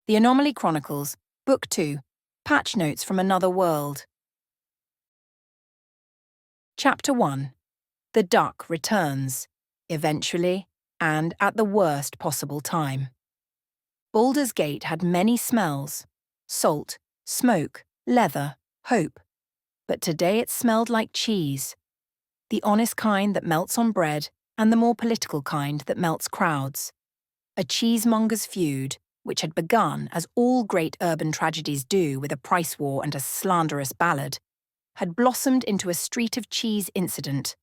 The Anomaly Chronicles, Book 2, Patch Notes from Another World. Chapter 1. The Duck Returns, eventually and at the worst possible time. Baldur's Gate had many smells: salt, smoke, leather, hope. But today it smelled like cheese. The honest kind that melts on bread, and the more political kind that melts crowds. A cheesemonger's feud, which had begun, as all great urban tragedies do, with a price war and a slanderous ballad, had blossomed into a street of cheese incident.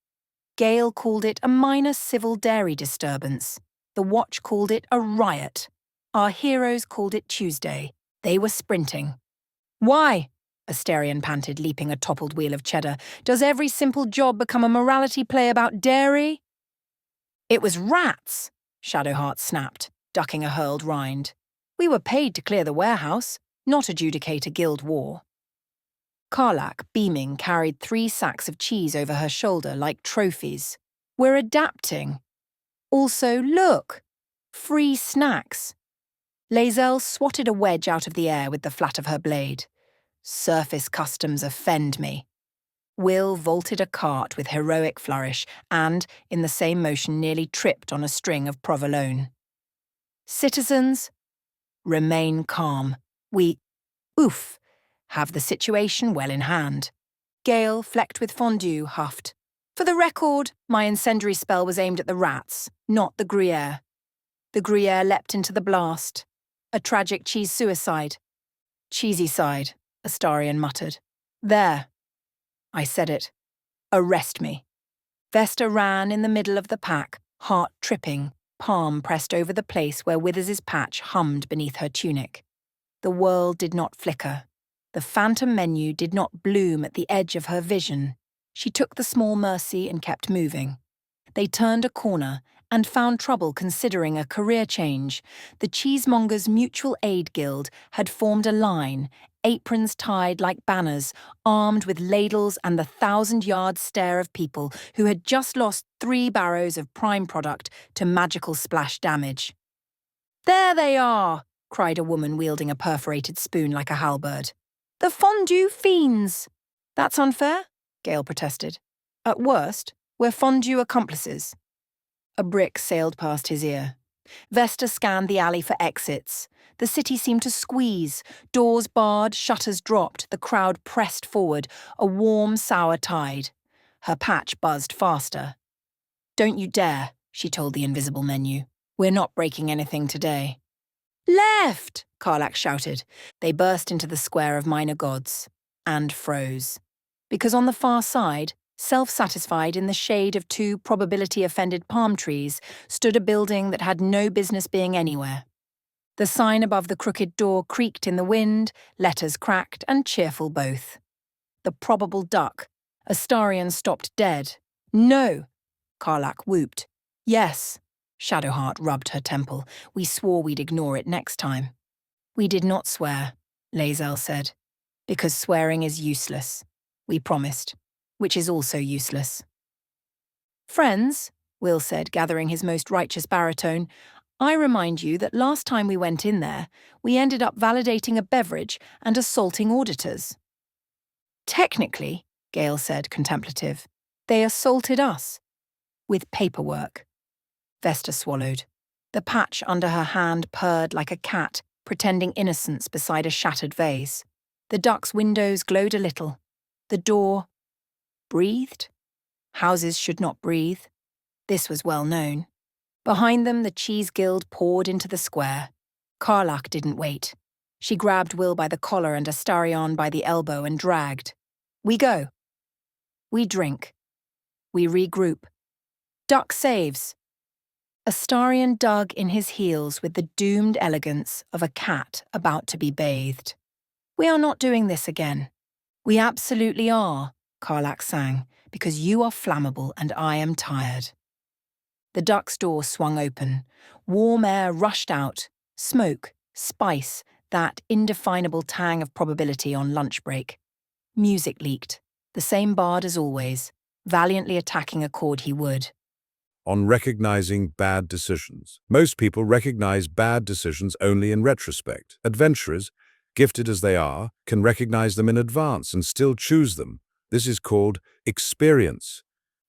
Gale called it a minor civil dairy disturbance. The Watch called it a riot. Our heroes called it Tuesday. They were sprinting. "Why?" Asterion panted, leaping a toppled wheel of cheddar. "Does every simple job become a morality play about dairy?" "It was rats," Shadowheart snapped, ducking a hurled rind. "We were paid to clear the warehouse, not adjudicate a guild war." Karlach, beaming, carried 3 sacks of cheese over her shoulder like trophies. "We're adapting. Also, look! Free snacks." Lae'zel swatted a wedge out of the air with the flat of her blade. "Surface customs offend me." Will vaulted a cart with heroic flourish and, in the same motion, nearly tripped on a string of provolone. "Citizens, remain calm. We, have the situation well in hand." Gale, flecked with fondue, huffed. "For the record, my incendiary spell was aimed at the rats, not the Gruyere." The Gruyere leapt into the blast. "A tragic cheese suicide." "Cheesy side," Astarion muttered. "There. I said it. Arrest me." Vesta ran in the middle of the pack, heart tripping, palm pressed over the place where Withers's patch hummed beneath her tunic. The world did not flicker. The phantom menu did not bloom at the edge of her vision. She took the small mercy and kept moving. They turned a corner and found trouble considering a career change. The Cheesemongers' Mutual Aid Guild had formed a line, aprons tied like banners, armed with ladles and the 1,000-yard stare of people who had just lost 3 barrows of prime product to magical splash damage. "There they are!" cried a woman wielding a perforated spoon like a halberd. "The fondue fiends!" "That's unfair," Gale protested. "At worst, we're fondue accomplices." A brick sailed past his ear. Vesta scanned the alley for exits. The city seemed to squeeze. Doors barred, shutters dropped, the crowd pressed forward, a warm, sour tide. Her patch buzzed faster. "Don't you dare," she told the invisible menu. "We're not breaking anything today." "Left!" Karlach shouted. They burst into the square of minor gods. And froze. Because on the far side, self-satisfied in the shade of 2 probability-offended palm trees, stood a building that had no business being anywhere. The sign above the crooked door creaked in the wind, letters cracked and cheerful both. The probable duck. Astarion stopped dead. "No!" Karlach whooped. "Yes." Shadowheart rubbed her temple. "We swore we'd ignore it next time." "We did not swear," Lae'zel said. "Because swearing is useless. We promised. Which is also useless." "Friends," Will said, gathering his most righteous baritone, "I remind you that last time we went in there, we ended up validating a beverage and assaulting auditors." "Technically," Gale said, contemplative, "they assaulted us. With paperwork." Vesta swallowed. The patch under her hand purred like a cat, pretending innocence beside a shattered vase. The duck's windows glowed a little. The door breathed? Houses should not breathe. This was well known. Behind them, the Cheese Guild poured into the square. Karlach didn't wait. She grabbed Will by the collar and Astarion by the elbow and dragged. "We go. We drink. We regroup. Duck saves." Astarion dug in his heels with the doomed elegance of a cat about to be bathed. "We are not doing this again." "We absolutely are," Karlach sang, "because you are flammable and I am tired." The duck's door swung open. Warm air rushed out. Smoke, spice, that indefinable tang of probability on lunch break. Music leaked. The same bard as always, valiantly attacking a chord he would. on recognizing bad decisions. Most people recognize bad decisions only in retrospect. Adventurers, gifted as they are, can recognize them in advance and still choose them. This is called experience.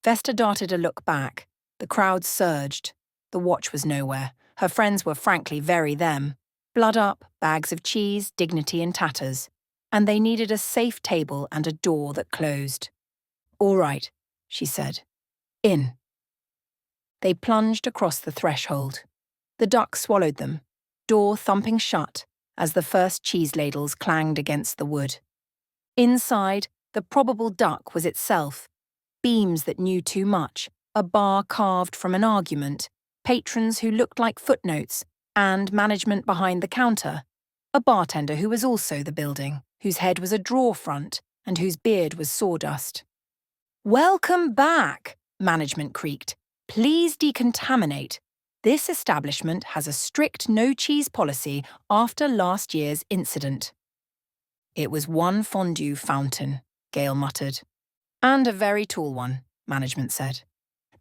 Vesta darted a look back. The crowd surged. The watch was nowhere. Her friends were frankly very them. Blood up, bags of cheese, dignity in tatters. And they needed a safe table and a door that closed. "All right," she said. "In." They plunged across the threshold. The duck swallowed them, door thumping shut as the first cheese ladles clanged against the wood. Inside, the probable duck was itself. Beams that knew too much, a bar carved from an argument, patrons who looked like footnotes, and management behind the counter. A bartender who was also the building, whose head was a drawer front and whose beard was sawdust. "Welcome back," management creaked. "Please decontaminate. This establishment has a strict no-cheese policy after last year's incident." "It was one fondue fountain," Gale muttered. "And a very tall one," management said.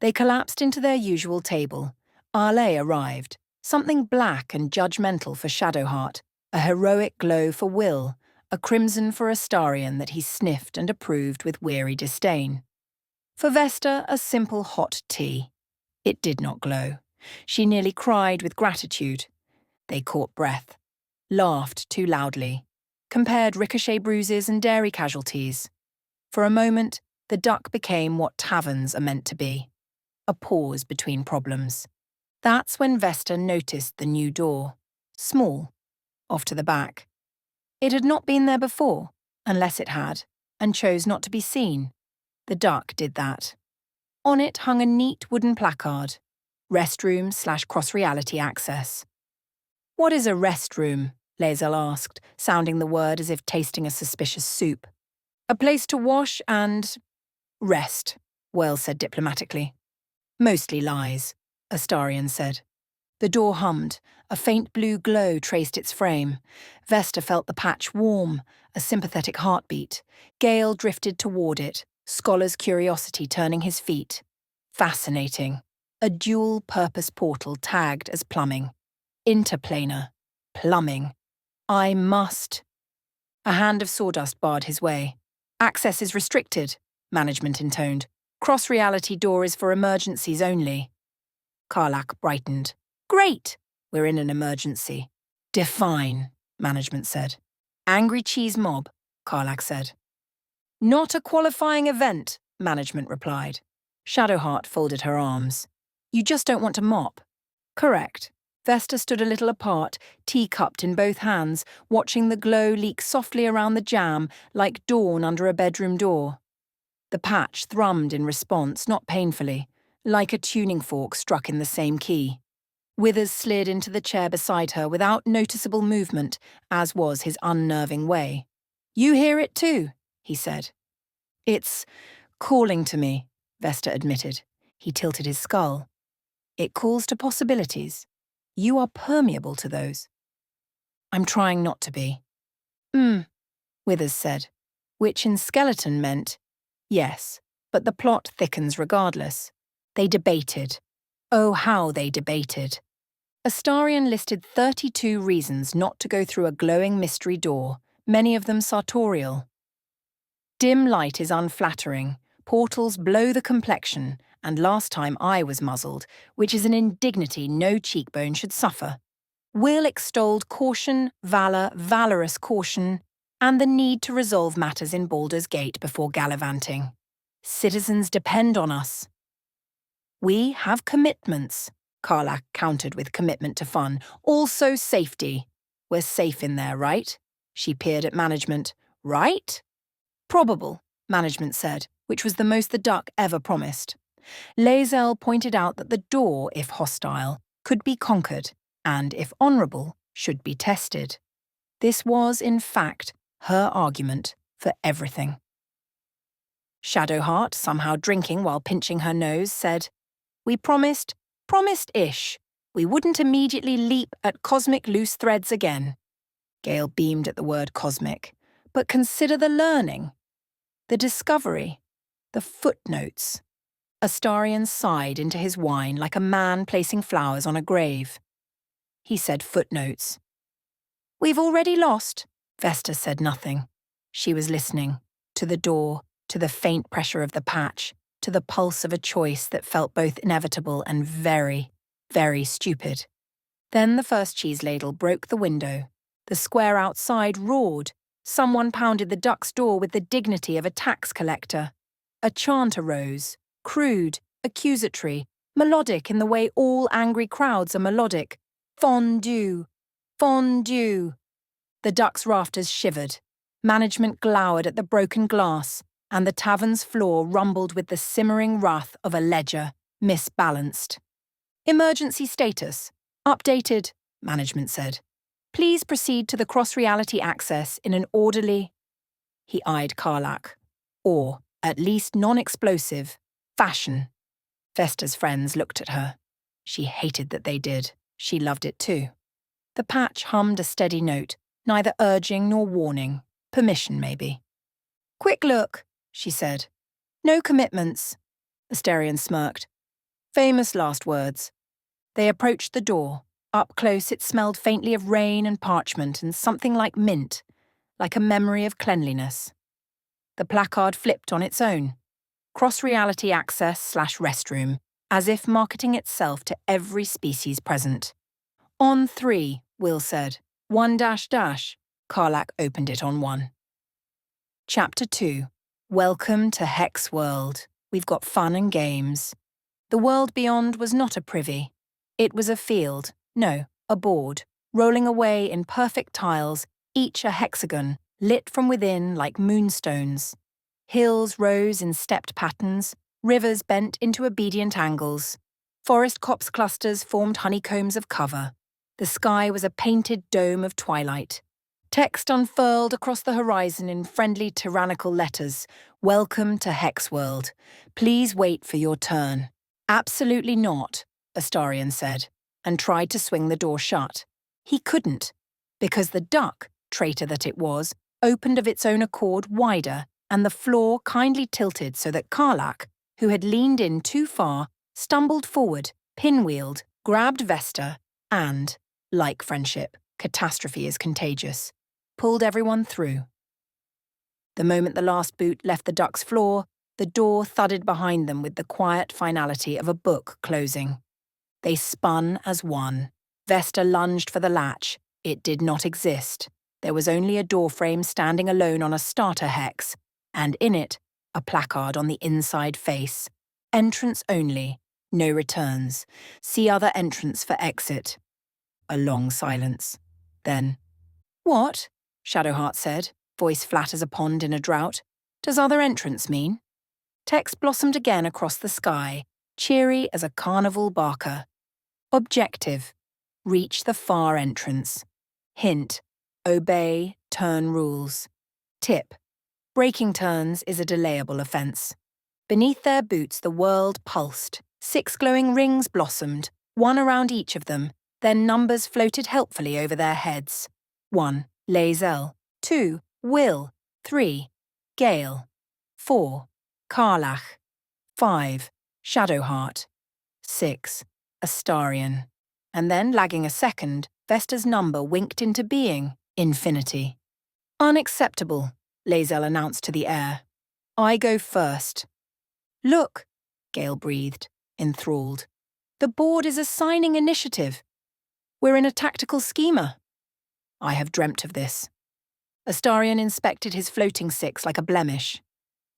They collapsed into their usual table. Arlé arrived, something black and judgmental for Shadowheart, a heroic glow for Will, a crimson for Astarion that he sniffed and approved with weary disdain. For Vesta, a simple hot tea. It did not glow. She nearly cried with gratitude. They caught breath, laughed too loudly, compared ricochet bruises and dairy casualties. For a moment, the duck became what taverns are meant to be, a pause between problems. That's when Vesta noticed the new door, small, off to the back. It had not been there before, unless it had, and chose not to be seen. The duck did that. On it hung a neat wooden placard, restroom/cross-reality access. "What is a restroom?" Lae'zel asked, sounding the word as if tasting a suspicious soup. "A place to wash and rest," Wells said diplomatically. "Mostly lies," Astarion said. The door hummed. A faint blue glow traced its frame. Vesta felt the patch warm, a sympathetic heartbeat. Gale drifted toward it, Scholar's curiosity turning his feet. Fascinating. A dual-purpose portal tagged as plumbing. Interplanar. Plumbing. "I must." A hand of sawdust barred his way. "Access is restricted," management intoned. "Cross-reality door is for emergencies only." Karlak brightened. "Great! We're in an emergency." "Define," management said. "Angry cheese mob," Karlak said. "Not a qualifying event," management replied. Shadowheart folded her arms. "You just don't want to mop." "Correct." Vesta stood a little apart, tea-cupped in both hands, watching the glow leak softly around the jam like dawn under a bedroom door. The patch thrummed in response, not painfully, like a tuning fork struck in the same key. Withers slid into the chair beside her without noticeable movement, as was his unnerving way. "You hear it too," he said. "It's calling to me," Vesta admitted. He tilted his skull. "It calls to possibilities. You are permeable to those." "I'm trying not to be." Withers said, which in skeleton meant, yes, but the plot thickens regardless. They debated. Oh, how they debated. Astarion listed 32 reasons not to go through a glowing mystery door, many of them sartorial. "Dim light is unflattering, portals blow the complexion, and last time I was muzzled, which is an indignity no cheekbone should suffer. Will extolled caution, valour, valorous caution, and the need to resolve matters in Baldur's Gate before gallivanting. Citizens depend on us." "We have commitments," Karlak countered with commitment to fun. "Also safety. We're safe in there, right?" She peered at management. "Right?" "Probable," management said, which was the most the duck ever promised. Lae'zel pointed out that the door, if hostile, could be conquered, and if honourable, should be tested. This was, in fact, her argument for everything. Shadowheart, somehow drinking while pinching her nose, said, "We promised-ish, we wouldn't immediately leap at cosmic loose threads again." Gale beamed at the word cosmic. "But consider the learning, the discovery, the footnotes." Astarion sighed into his wine like a man placing flowers on a grave. He said footnotes. "We've already lost." Vesta said nothing. She was listening, to the door, to the faint pressure of the patch, to the pulse of a choice that felt both inevitable and very, very stupid. Then the first cheese ladle broke the window. The square outside roared. Someone pounded the duck's door with the dignity of a tax collector. A chant arose, crude, accusatory, melodic in the way all angry crowds are melodic. Fondue! Fondue! The duck's rafters shivered. Management glowered at the broken glass, and the tavern's floor rumbled with the simmering wrath of a ledger, misbalanced. "Emergency status. Updated," management said. "Please proceed to the cross-reality access in an orderly—" He eyed Karlak. Or, at least non-explosive, fashion. Vesta's friends looked at her. She hated that they did. She loved it too. The patch hummed a steady note, neither urging nor warning. Permission, maybe. "Quick look," she said. "No commitments." Astarion smirked. Famous last words. They approached the door. Up close it smelled faintly of rain and parchment and something like mint, like a memory of cleanliness. The placard flipped on its own. Cross-reality access/restroom, as if marketing itself to every species present. "On 3, Will said. 1-. Karlak opened it on 1. Chapter 2. Welcome to Hex World. We've got fun and games. The world beyond was not a privy. It was a field, no, a board, rolling away in perfect tiles, each a hexagon, lit from within like moonstones. Hills rose in stepped patterns, rivers bent into obedient angles. Forest copse clusters formed honeycombs of cover. The sky was a painted dome of twilight. Text unfurled across the horizon in friendly tyrannical letters. "Welcome to Hex World. Please wait for your turn." "Absolutely not," Astarion said, and tried to swing the door shut. He couldn't, because the duck, traitor that it was, opened of its own accord wider, and the floor kindly tilted so that Karlak, who had leaned in too far, stumbled forward, pinwheeled, grabbed Vesta, and, like friendship, catastrophe is contagious, pulled everyone through. The moment the last boot left the duck's floor, the door thudded behind them with the quiet finality of a book closing. They spun as one. Vesta lunged for the latch. It did not exist. There was only a doorframe standing alone on a starter hex, and in it, a placard on the inside face. "Entrance only. No returns. See other entrance for exit." A long silence. Then, "What?" Shadowheart said, voice flat as a pond in a drought. "Does other entrance mean?" Text blossomed again across the sky, cheery as a carnival barker. Objective. Reach the far entrance. Hint. Obey turn rules. Tip. Breaking turns is a delayable offence. Beneath their boots the world pulsed. 6 glowing rings blossomed, 1 around each of them. Then numbers floated helpfully over their heads. 1. Lae'zel. 2. Will. 3. Gale. 4. Karlach. 5. Shadowheart. 6. Astarion. And then, lagging a second, Vesta's number winked into being, infinity. "Unacceptable," Lae'zel announced to the air. "I go first." "Look," Gale breathed, enthralled. "The board is assigning initiative. We're in a tactical schema." "I have dreamt of this." Astarion inspected his floating 6 like a blemish.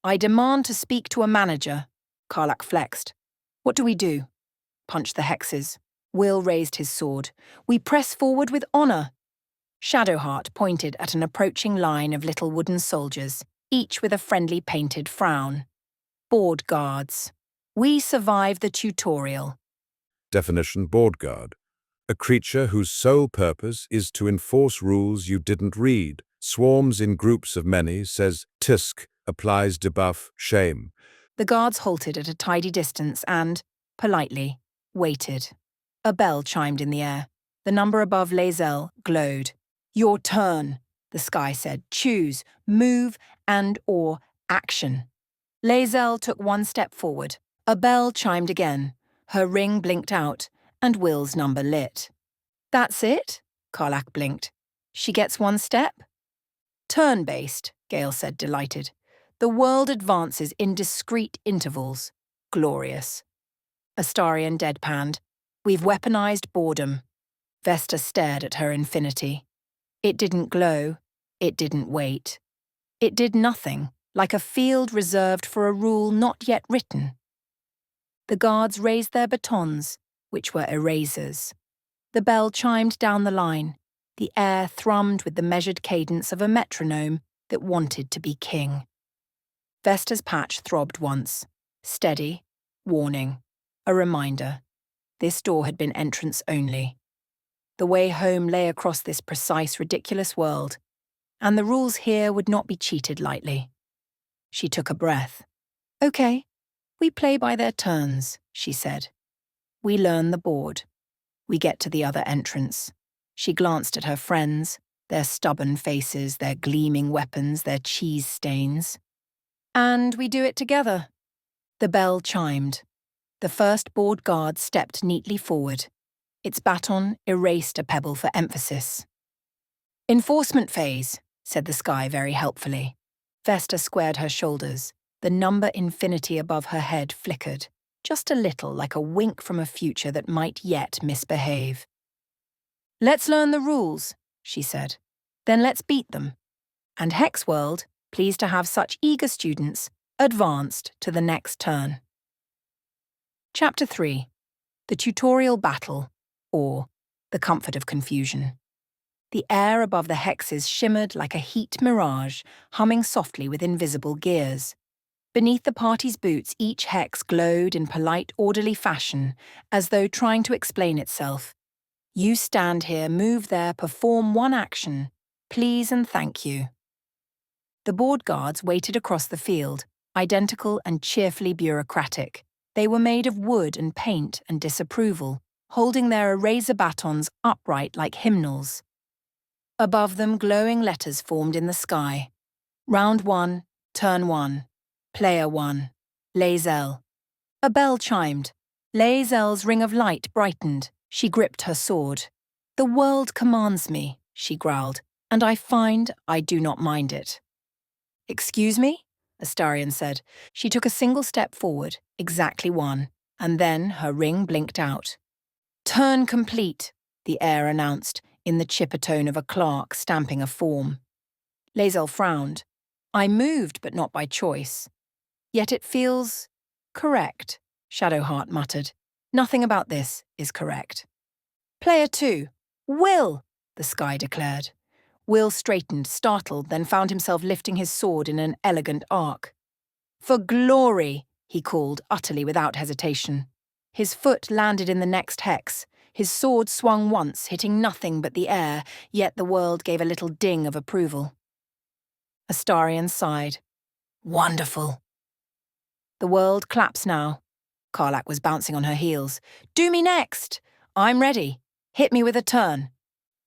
"I demand to speak to a manager." Karlak flexed. "What do we do?" "Punch the hexes." Will raised his sword. "We press forward with honour." Shadowheart pointed at an approaching line of little wooden soldiers, each with a friendly painted frown. "Board guards. We survive the tutorial." Definition: board guard. A creature whose sole purpose is to enforce rules you didn't read. Swarms in groups of many, says Tisk, applies debuff, shame. The guards halted at a tidy distance and, politely, waited. A bell chimed in the air. The number above Lae'zel glowed. "Your turn," the sky said. "Choose, move, and/or action." Lae'zel took 1 step forward, A bell chimed again, her ring blinked out, and Will's number lit. That's it? Karlach blinked. She gets one step? Turn-based, Gale said, delighted. The world advances in discrete intervals. Glorious. Astarion deadpanned. We've weaponized boredom. Vesta stared at her infinity. It didn't glow. It didn't wait. It did nothing, like a field reserved for a rule not yet written. The guards raised their batons, which were erasers. The bell chimed down the line. The air thrummed with the measured cadence of a metronome that wanted to be king. Vesta's patch throbbed once. Steady, warning, a reminder. This door had been entrance only. The way home lay across this precise, ridiculous world, and the rules here would not be cheated lightly. She took a breath. Okay, we play by their turns, she said. We learn the board. We get to the other entrance. She glanced at her friends, their stubborn faces, their gleaming weapons, their cheese stains. And we do it together. The bell chimed. The first board guard stepped neatly forward. Its baton erased a pebble for emphasis. Enforcement phase, said the sky very helpfully. Vesta squared her shoulders. The number infinity above her head flickered, just a little like a wink from a future that might yet misbehave. Let's learn the rules, she said. Then let's beat them. And Hexworld, pleased to have such eager students, advanced to the next turn. Chapter 3. The Tutorial Battle, or The Comfort of Confusion. The air above the hexes shimmered like a heat mirage, humming softly with invisible gears. Beneath the party's boots, each hex glowed in polite, orderly fashion, as though trying to explain itself. You stand here, move there, perform one action. Please and thank you. The board guards waited across the field, identical and cheerfully bureaucratic. They were made of wood and paint and disapproval, holding their eraser batons upright like hymnals. Above them, glowing letters formed in the sky. Round 1, turn 1. Player 1. Lae'zel. A bell chimed. Lae'zel's ring of light brightened. She gripped her sword. The world commands me, she growled, and I find I do not mind it. Excuse me? Astarion said. She took a single step forward, exactly one, and then her ring blinked out. Turn complete, the air announced, in the chipper tone of a clerk stamping a form. Lae'zel frowned. I moved, but not by choice. Yet it feels correct, Shadowheart muttered. Nothing about this is correct. Player 2. Will, the sky declared. Will straightened, startled, then found himself lifting his sword in an elegant arc. For glory, he called, utterly without hesitation. His foot landed in the next hex. His sword swung once, hitting nothing but the air, yet the world gave a little ding of approval. Astarion sighed. Wonderful. The world claps now. Karlach was bouncing on her heels. Do me next. I'm ready. Hit me with a turn.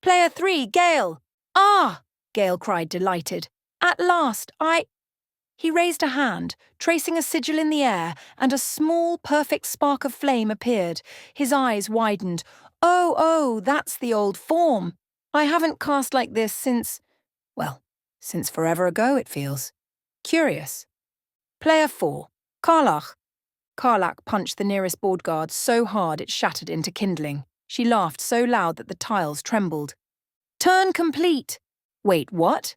Player 3, Gale. Ah! Gale cried, delighted. At last, He raised a hand, tracing a sigil in the air, and a small, perfect spark of flame appeared. His eyes widened. Oh, that's the old form. I haven't cast like this since forever ago, it feels. Curious. Player 4, Karlach. Karlach punched the nearest board guard so hard it shattered into kindling. She laughed so loud that the tiles trembled. Turn complete! Wait, what?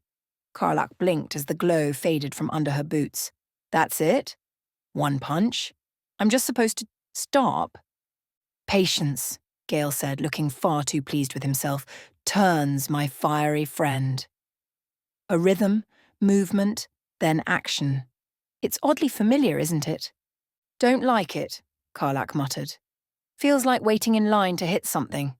Karlach blinked as the glow faded from under her boots. That's it? One punch? I'm just supposed to stop? Patience, Gale said, looking far too pleased with himself. Turns, my fiery friend. A rhythm, movement, then action. It's oddly familiar, isn't it? Don't like it, Karlach muttered. Feels like waiting in line to hit something.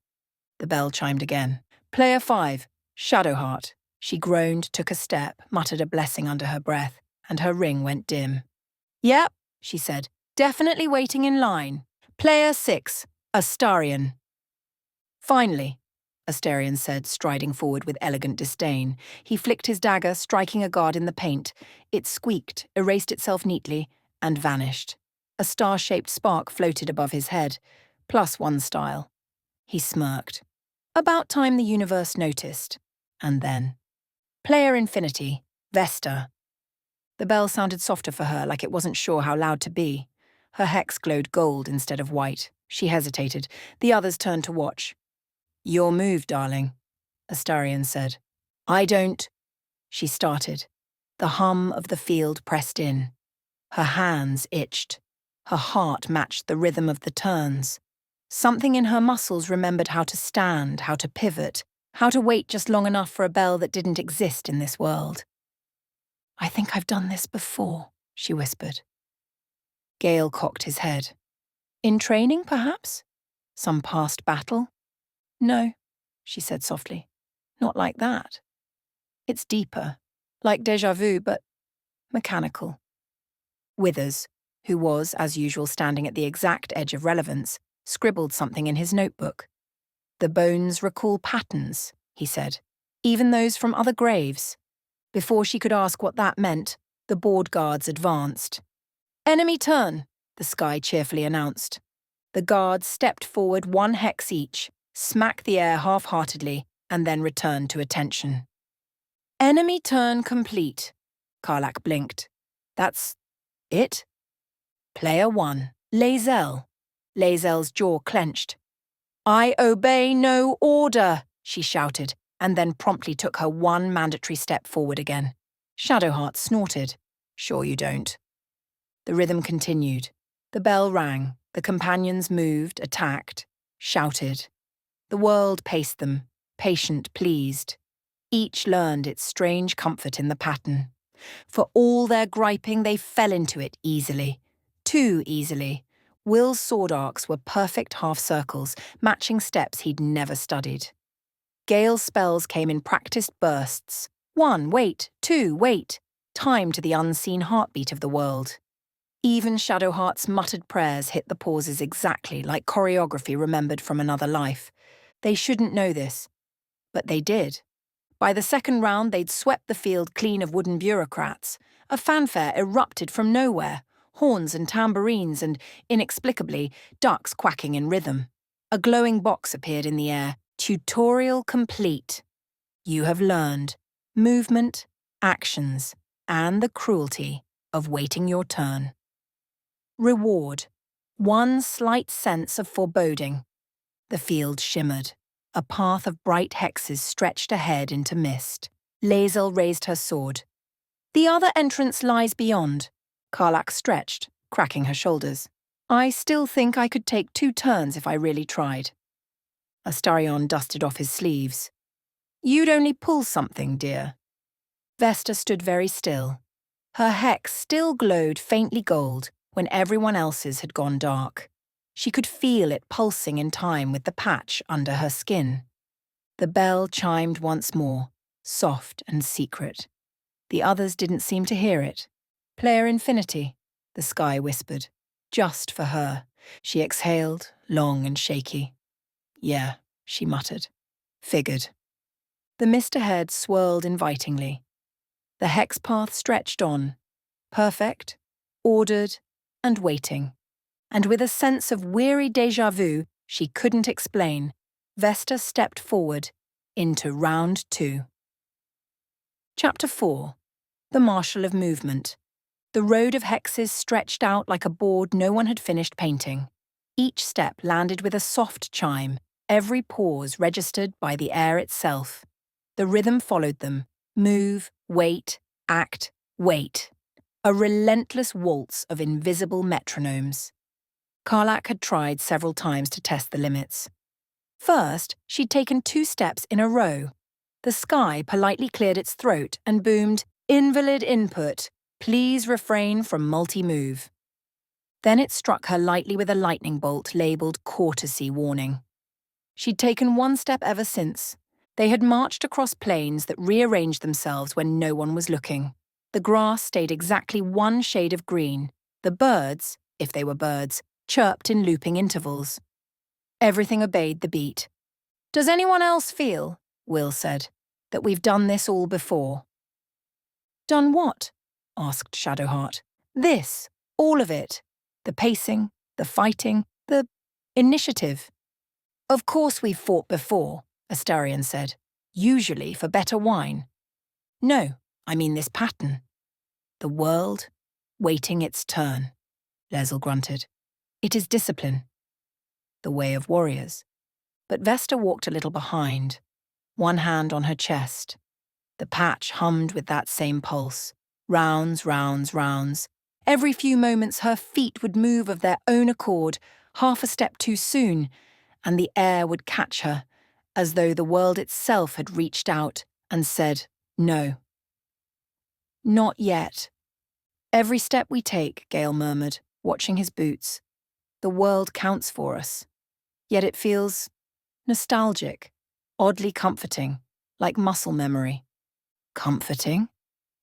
The bell chimed again. Player 5, Shadowheart. She groaned, took a step, muttered a blessing under her breath, and her ring went dim. Yep, she said, definitely waiting in line. Player 6, Astarion. Finally, Astarion said, striding forward with elegant disdain. He flicked his dagger, striking a guard in the paint. It squeaked, erased itself neatly, and vanished. A star-shaped spark floated above his head, +1 style. He smirked. About time the universe noticed. And then, Player Infinity, Vesta. The bell sounded softer for her, like it wasn't sure how loud to be. Her hex glowed gold instead of white. She hesitated. The others turned to watch. "Your move, darling," Astarion said. "I don't—" She started. The hum of the field pressed in. Her hands itched. Her heart matched the rhythm of the turns. Something in her muscles remembered how to stand, how to pivot, how to wait just long enough for a bell that didn't exist in this world. "I think I've done this before," she whispered. Gale cocked his head. "In training, perhaps? Some past battle?" "No," she said softly. "Not like that. It's deeper, like déjà vu, but mechanical." Withers, who was, as usual, standing at the exact edge of relevance, scribbled something in his notebook. "The bones recall patterns," he said, "even those from other graves." Before she could ask what that meant, the board guards advanced. "Enemy turn," the sky cheerfully announced. The guards stepped forward 1 hex each, smacked the air half-heartedly, and then returned to attention. "Enemy turn complete," Karlak blinked. "That's it?" Player 1, Lae'zel. Lae'zel's jaw clenched. "I obey no order," she shouted, and then promptly took her 1 mandatory step forward again. Shadowheart snorted. "Sure you don't." The rhythm continued. The bell rang. The companions moved, attacked, shouted. The world paced them, patient, pleased. Each learned its strange comfort in the pattern. For all their griping, they fell into it easily. Too easily. Will's sword arcs were perfect half-circles, matching steps he'd never studied. Gale's spells came in practiced bursts. 1, wait, 2, wait. Time to the unseen heartbeat of the world. Even Shadowheart's muttered prayers hit the pauses exactly, like choreography remembered from another life. They shouldn't know this, but they did. By the second round, they'd swept the field clean of wooden bureaucrats. A fanfare erupted from nowhere, horns and tambourines and, inexplicably, ducks quacking in rhythm. A glowing box appeared in the air. Tutorial complete. You have learned movement, actions, and the cruelty of waiting your turn. Reward. 1 slight sense of foreboding. The field shimmered. A path of bright hexes stretched ahead into mist. Lae'zel raised her sword. "The other entrance lies beyond." Karlak stretched, cracking her shoulders. "I still think I could take 2 turns if I really tried." Astarion dusted off his sleeves. "You'd only pull something, dear." Vesta stood very still. Her hex still glowed faintly gold when everyone else's had gone dark. She could feel it pulsing in time with the patch under her skin. The bell chimed once more, soft and secret. The others didn't seem to hear it. "Player Infinity," the sky whispered. "Just for her." She exhaled, long and shaky. "Yeah," she muttered. "Figured." The mist ahead swirled invitingly. The hex path stretched on, perfect, ordered, and waiting. And with a sense of weary déjà vu she couldn't explain, Vesta stepped forward into round 2. Chapter 4. The Marshal of Movement. The road of hexes stretched out like a board no one had finished painting. Each step landed with a soft chime, every pause registered by the air itself. The rhythm followed them. Move, wait, act, wait. A relentless waltz of invisible metronomes. Karlak had tried several times to test the limits. First, she'd taken 2 steps in a row. The sky politely cleared its throat and boomed, "Invalid input. Please refrain from multi-move." Then it struck her lightly with a lightning bolt labelled courtesy warning. She'd taken 1 step ever since. They had marched across plains that rearranged themselves when no one was looking. The grass stayed exactly 1 shade of green. The birds, if they were birds, chirped in looping intervals. Everything obeyed the beat. "Does anyone else feel," Will said, "that we've done this all before?" "Done what?" asked Shadowheart. "This. All of it." The pacing, the fighting, the initiative. Of course we've fought before, Astarion said. Usually for better wine. No, I mean this pattern. The world, waiting its turn, Lesl grunted. It is discipline. The way of warriors. But Vesta walked a little behind, one hand on her chest. The patch hummed with that same pulse. Rounds, rounds, rounds. Every few moments her feet would move of their own accord, half a step too soon, and the air would catch her, as though the world itself had reached out and said, no. Not yet. Every step we take, Gale murmured, watching his boots. The world counts for us. Yet it feels nostalgic, oddly comforting, like muscle memory. Comforting?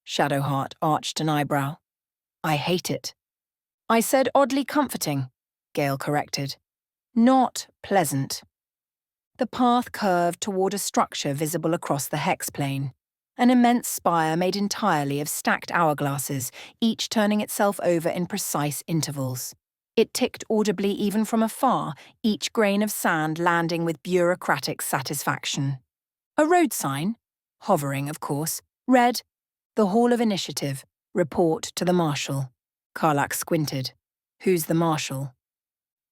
Shadowheart arched an eyebrow. I hate it. I said oddly comforting, Gale corrected. Not pleasant. The path curved toward a structure visible across the hex plane. An immense spire made entirely of stacked hourglasses, each turning itself over in precise intervals. It ticked audibly even from afar, each grain of sand landing with bureaucratic satisfaction. A road sign, hovering of course, read, The Hall of Initiative, report to the Marshal. Karlach squinted. Who's the Marshal?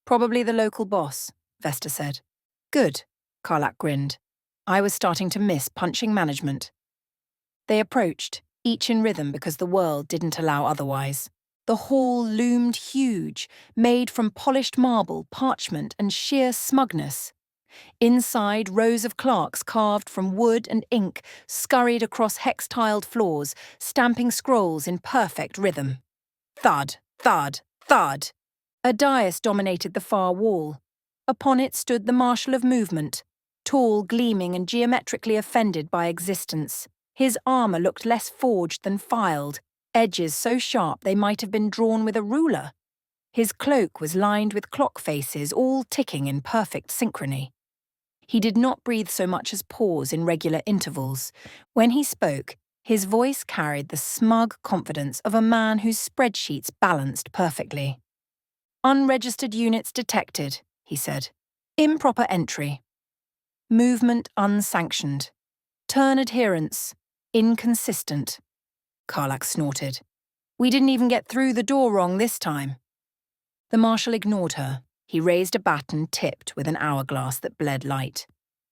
Probably the local boss, Vesta said. Good, Karlach grinned. I was starting to miss punching management. They approached, each in rhythm because the world didn't allow otherwise. The hall loomed huge, made from polished marble, parchment, and sheer smugness. Inside, rows of clerks carved from wood and ink scurried across hex-tiled floors, stamping scrolls in perfect rhythm. Thud, thud, thud. A dais dominated the far wall. Upon it stood the Marshal of Movement, tall, gleaming, and geometrically offended by existence. His armour looked less forged than filed, edges so sharp they might have been drawn with a ruler. His cloak was lined with clock faces, all ticking in perfect synchrony. He did not breathe so much as pause in regular intervals. When he spoke, his voice carried the smug confidence of a man whose spreadsheets balanced perfectly. Unregistered units detected, he said. Improper entry. Movement unsanctioned. Turn adherence. Inconsistent. Karlach snorted. We didn't even get through the door wrong this time. The Marshal ignored her. He raised a baton tipped with an hourglass that bled light.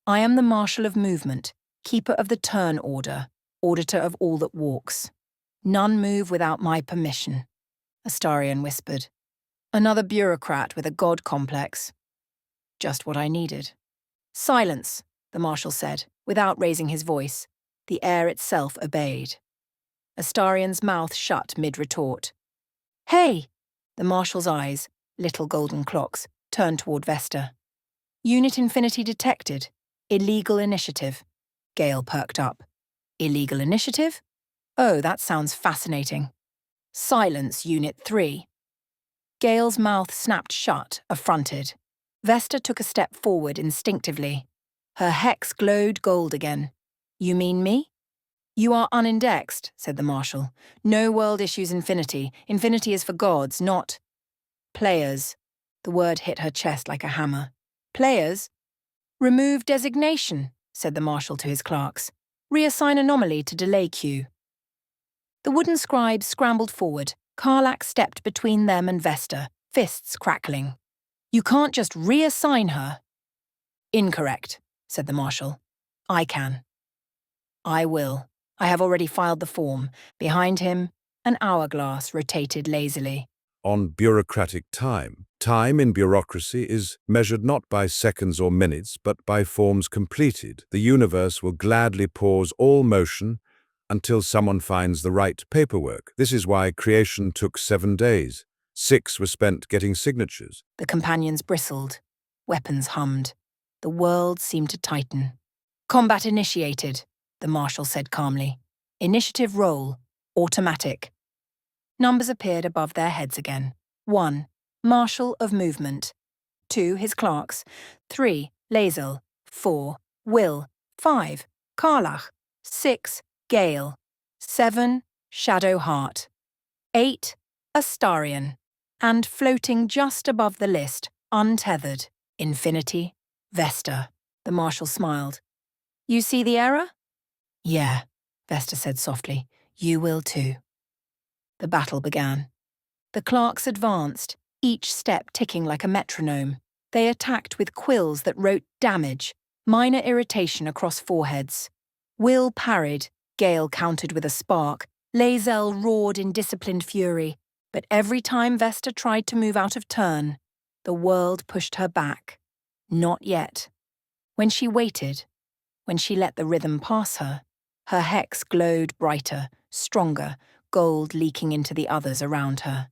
I am the Marshal of Movement, keeper of the turn order, auditor of all that walks. None move without my permission, Astarion whispered. Another bureaucrat with a god complex. Just what I needed. Silence, the Marshal said, without raising his voice. The air itself obeyed. Astarion's mouth shut mid-retort. Hey! The Marshal's eyes, little golden clocks, turned toward Vesta. Unit Infinity detected. Illegal initiative. Gale perked up. Illegal initiative? Oh, that sounds fascinating. Silence, Unit 3. Gale's mouth snapped shut, affronted. Vesta took a step forward instinctively. Her hex glowed gold again. You mean me? You are unindexed, said the Marshal. No world issues Infinity. Infinity is for gods, not players. The word hit her chest like a hammer. Players? Remove designation, said the Marshal to his clerks. Reassign Anomaly to delay queue. The wooden scribes scrambled forward. Karlach stepped between them and Vesta, fists crackling. You can't just reassign her. Incorrect, said the Marshal. I can. I will. I have already filed the form. Behind him, an hourglass rotated lazily. On bureaucratic time. Time in bureaucracy is measured not by seconds or minutes, but by forms completed. The universe will gladly pause all motion until someone finds the right paperwork. This is why creation took 7 days. 6 were spent getting signatures. The companions bristled. Weapons hummed. The world seemed to tighten. Combat initiated, the Marshal said calmly. Initiative roll. Automatic. Numbers appeared above their heads again. 1. Marshal of Movement. 2. His clerks. 3. Lae'zel. 4. Will. 5. Karlach. 6. Gale. 7. Shadowheart. 8. Astarion. And floating just above the list, untethered, Infinity, Vesta. The Marshal smiled. You see the error? Yeah, Vesta said softly. You will too. The battle began. The clerks advanced, each step ticking like a metronome. They attacked with quills that wrote damage, minor irritation across foreheads. Will parried, Gale countered with a spark, Lae'zel roared in disciplined fury, but every time Vesta tried to move out of turn, the world pushed her back. Not yet. When she waited, when she let the rhythm pass her hex glowed brighter, stronger, gold leaking into the others around her.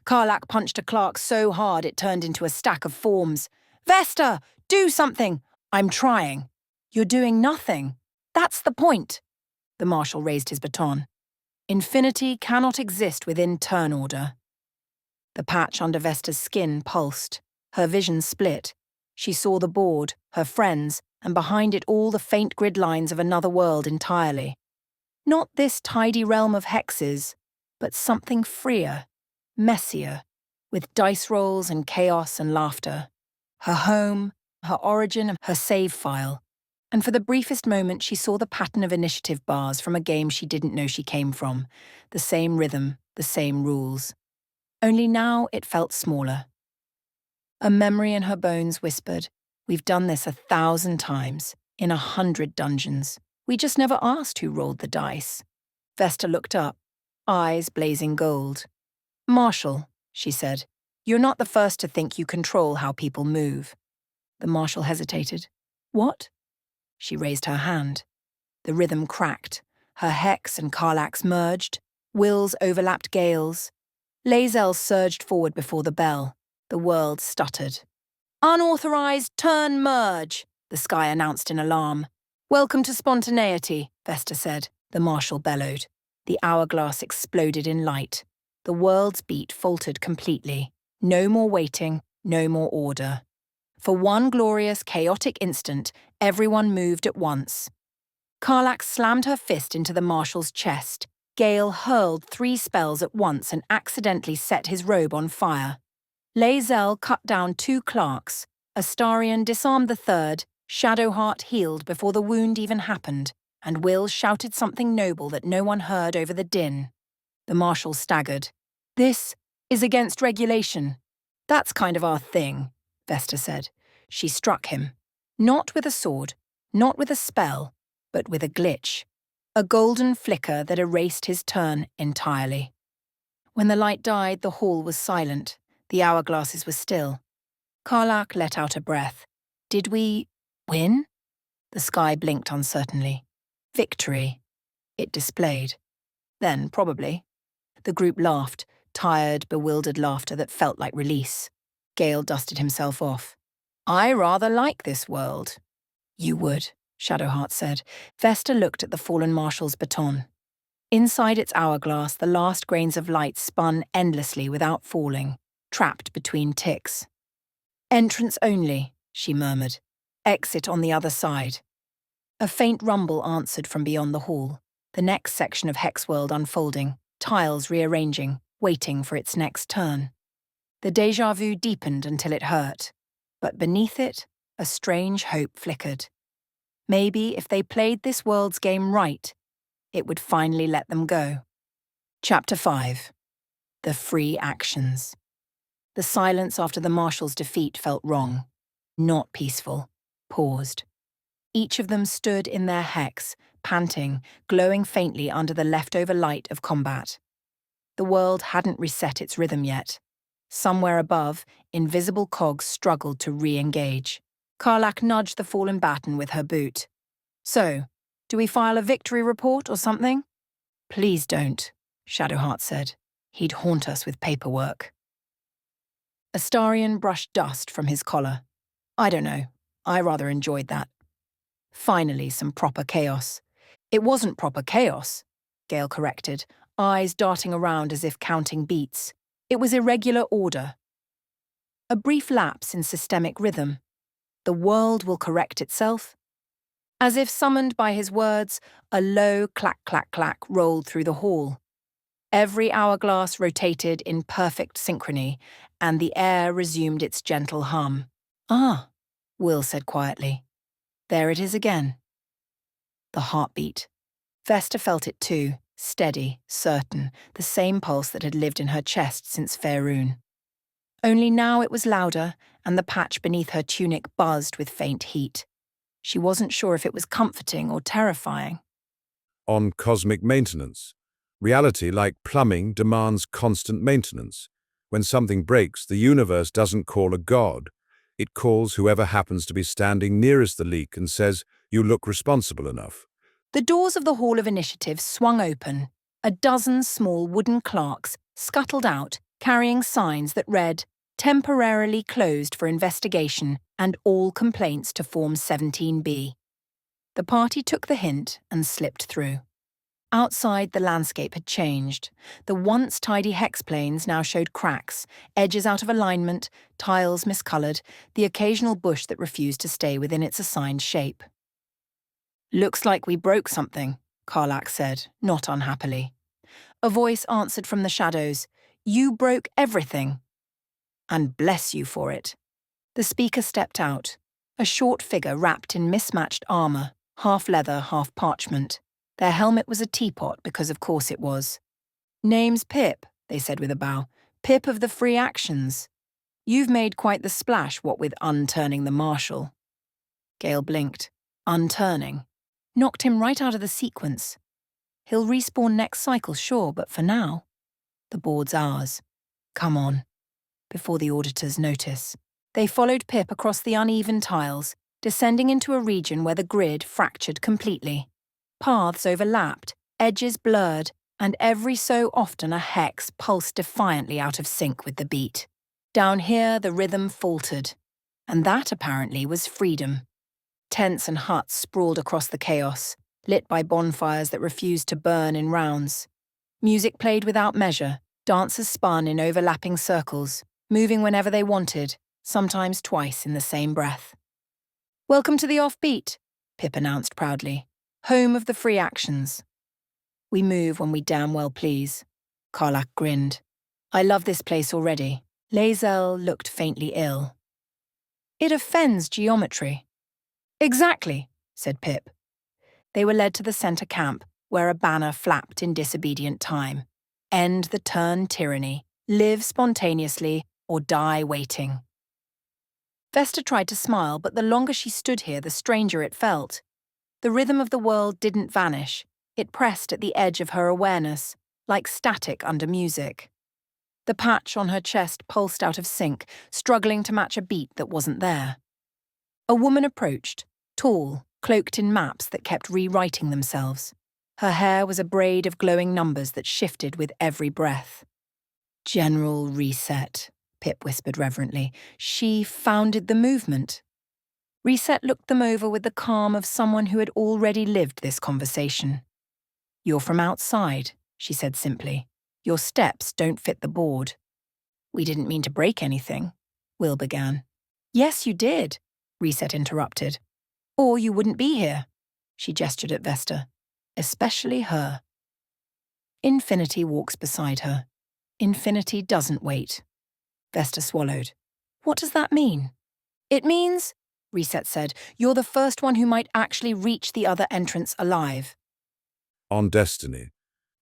Karlach punched a clerk so hard it turned into a stack of forms. Vesta, do something! I'm trying. You're doing nothing. That's the point. The Marshal raised his baton. Infinity cannot exist within turn order. The patch under Vesta's skin pulsed. Her vision split. She saw the board, her friends, and behind it all the faint grid lines of another world entirely. Not this tidy realm of hexes, but something freer, messier, with dice rolls and chaos and laughter. Her home, her origin, her save file. And for the briefest moment she saw the pattern of initiative bars from a game she didn't know she came from. The same rhythm, the same rules. Only now it felt smaller. A memory in her bones whispered, we've done this 1,000 times, in 100 dungeons. We just never asked who rolled the dice. Vesta looked up, eyes blazing gold. Marshal, she said, you're not the first to think you control how people move. The Marshal hesitated. What? She raised her hand. The rhythm cracked. Her hex and Karlach's merged. Will's overlapped Gale's. Lae'zel surged forward before the bell. The world stuttered. Unauthorized turn merge, the sky announced in alarm. Welcome to spontaneity, Vesta said. The Marshal bellowed. The hourglass exploded in light. The world's beat faltered completely. No more waiting, no more order. For one glorious, chaotic instant, everyone moved at once. Karlach slammed her fist into the Marshal's chest. Gale hurled 3 spells at once and accidentally set his robe on fire. Lae'zel cut down 2 clerks. Astarion disarmed the third. Shadowheart healed before the wound even happened, and Will shouted something noble that no one heard over the din. The Marshal staggered. This is against regulation. That's kind of our thing, Vesta said. She struck him. Not with a sword, not with a spell, but with a glitch. A golden flicker that erased his turn entirely. When the light died, the hall was silent. The hourglasses were still. Karlach let out a breath. Did we win? The sky blinked uncertainly. Victory, it displayed. Then, probably. The group laughed, tired, bewildered laughter that felt like release. Gale dusted himself off. I rather like this world. You would, Shadowheart said. Vesta looked at the fallen Marshal's baton. Inside its hourglass, the last grains of light spun endlessly without falling, trapped between ticks. Entrance only, she murmured. Exit on the other side. A faint rumble answered from beyond the hall, the next section of Hexworld unfolding, tiles rearranging, waiting for its next turn. The déjà vu deepened until it hurt, but beneath it, a strange hope flickered. Maybe if they played this world's game right, it would finally let them go. Chapter 5. The Free Actions. The silence after the Marshal's defeat felt wrong, not peaceful, paused. Each of them stood in their hex, panting, glowing faintly under the leftover light of combat. The world hadn't reset its rhythm yet. Somewhere above, invisible cogs struggled to re-engage. Karlach nudged the fallen baton with her boot. So, do we file a victory report or something? Please don't, Shadowheart said. He'd haunt us with paperwork. Astarion brushed dust from his collar. I don't know. I rather enjoyed that. Finally, some proper chaos. It wasn't proper chaos, Gale corrected, eyes darting around as if counting beats. It was irregular order. A brief lapse in systemic rhythm. The world will correct itself. As if summoned by his words, a low clack-clack-clack rolled through the hall. Every hourglass rotated in perfect synchrony, and the air resumed its gentle hum. "Ah," Will said quietly. "There it is again." The heartbeat. Vesta felt it too, steady, certain, the same pulse that had lived in her chest since Faerun. Only now it was louder, and the patch beneath her tunic buzzed with faint heat. She wasn't sure if it was comforting or terrifying. On cosmic maintenance. Reality, like plumbing, demands constant maintenance. When something breaks, the universe doesn't call a god. It calls whoever happens to be standing nearest the leak and says, "You look responsible enough." The doors of the Hall of Initiative swung open. A dozen small wooden clerks scuttled out, carrying signs that read, "Temporarily closed for investigation and all complaints to Form 17B." The party took the hint and slipped through. Outside, the landscape had changed. The once tidy hex planes now showed cracks, edges out of alignment, tiles miscoloured, the occasional bush that refused to stay within its assigned shape. "Looks like we broke something," Karlak said, not unhappily. A voice answered from the shadows, "You broke everything." "And bless you for it." The speaker stepped out, a short figure wrapped in mismatched armour, half leather, half parchment. Their helmet was a teapot because of course it was. "Name's Pip," they said with a bow. "Pip of the Free Actions. You've made quite the splash, what with unturning the Marshal." Gale blinked. Unturning. Knocked him right out of the sequence. He'll respawn next cycle, sure, but for now, the board's ours. Come on. Before the auditors notice. They followed Pip across the uneven tiles, descending into a region where the grid fractured completely. Paths overlapped, edges blurred, and every so often a hex pulsed defiantly out of sync with the beat. Down here, the rhythm faltered. And that, apparently, was freedom. Tents and huts sprawled across the chaos, lit by bonfires that refused to burn in rounds. Music played without measure, dancers spun in overlapping circles, moving whenever they wanted, sometimes twice in the same breath. "Welcome to the Offbeat," Pip announced proudly. "Home of the Free Actions." "We move when we damn well please." Karlak grinned. "I love this place already." Lae'zel looked faintly ill. "It offends geometry." "Exactly," said Pip. They were led to the centre camp, where a banner flapped in disobedient time. "End the turn tyranny. Live spontaneously or die waiting." Vesta tried to smile, but the longer she stood here, the stranger it felt. The rhythm of the world didn't vanish. It pressed at the edge of her awareness, like static under music. The patch on her chest pulsed out of sync, struggling to match a beat that wasn't there. A woman approached, tall, cloaked in maps that kept rewriting themselves. Her hair was a braid of glowing numbers that shifted with every breath. "General Reset," Pip whispered reverently. "She founded the movement." Reset looked them over with the calm of someone who had already lived this conversation. "You're from outside," she said simply. "Your steps don't fit the board." "We didn't mean to break anything," Will began. "Yes, you did," Reset interrupted. "Or you wouldn't be here." She gestured at Vesta. "Especially her." Infinity walks beside her. Infinity doesn't wait. Vesta swallowed. "What does that mean?" "It means," Reset said, "you're the first one who might actually reach the other entrance alive." On destiny.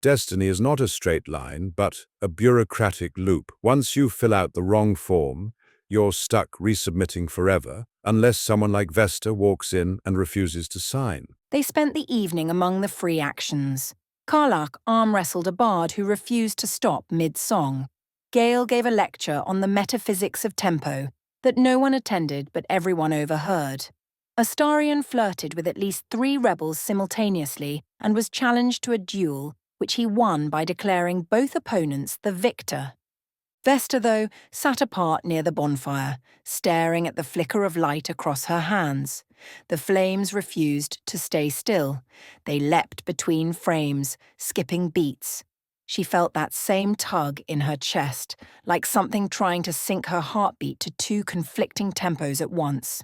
Destiny is not a straight line, but a bureaucratic loop. Once you fill out the wrong form, you're stuck resubmitting forever, unless someone like Vesta walks in and refuses to sign. They spent the evening among the Free Actions. Karlak arm-wrestled a bard who refused to stop mid-song. Gale gave a lecture on the metaphysics of tempo that no one attended but everyone overheard. Astarion flirted with at least 3 rebels simultaneously and was challenged to a duel, which he won by declaring both opponents the victor. Vesta, though, sat apart near the bonfire, staring at the flicker of light across her hands. The flames refused to stay still. They leapt between frames, skipping beats. She felt that same tug in her chest, like something trying to sync her heartbeat to 2 conflicting tempos at once.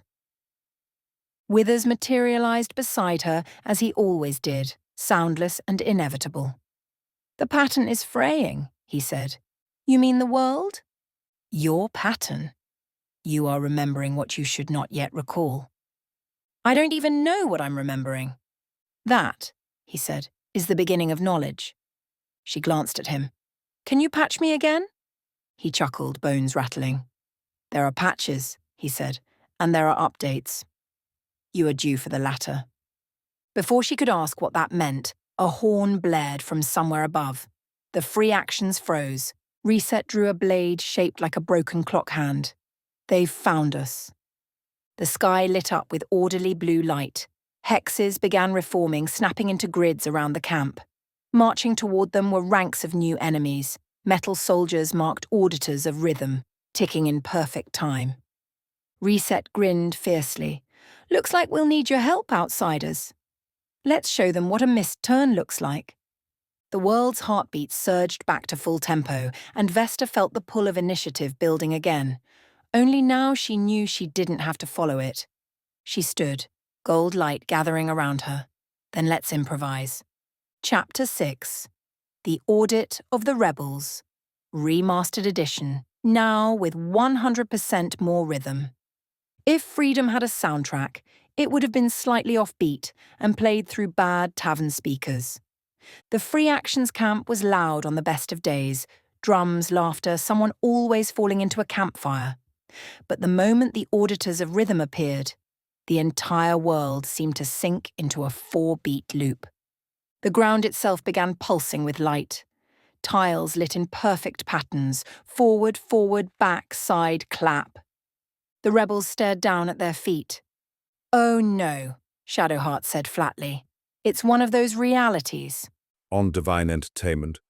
Withers materialized beside her as he always did, soundless and inevitable. The pattern is fraying, he said. You mean the world? Your pattern. You are remembering what you should not yet recall. I don't even know what I'm remembering. That, he said, is the beginning of knowledge. She glanced at him. Can you patch me again? He chuckled, bones rattling. There are patches, he said, and there are updates. You are due for the latter. Before she could ask what that meant, a horn blared from somewhere above. The free actions froze. Reset drew a blade shaped like a broken clock hand. They've found us. The sky lit up with orderly blue light. Hexes began reforming, snapping into grids around the camp. Marching toward them were ranks of new enemies. Metal soldiers marked auditors of rhythm, ticking in perfect time. Reset grinned fiercely. Looks like we'll need your help, outsiders. Let's show them what a missed turn looks like. The world's heartbeat surged back to full tempo, and Vesta felt the pull of initiative building again. Only now she knew she didn't have to follow it. She stood, gold light gathering around her. Then let's improvise. Chapter 6. The Audit of the Rebels. Remastered edition, now with 100% more rhythm. If Freedom had a soundtrack, it would have been slightly offbeat and played through bad tavern speakers. The Free Actions camp was loud on the best of days, drums, laughter, someone always falling into a campfire. But the moment the auditors of rhythm appeared, the entire world seemed to sink into a 4-beat loop. The ground itself began pulsing with light. Tiles lit in perfect patterns, forward, forward, back, side, clap. The rebels stared down at their feet. Oh no, Shadowheart said flatly. It's one of those realities. On Divine Entertainment,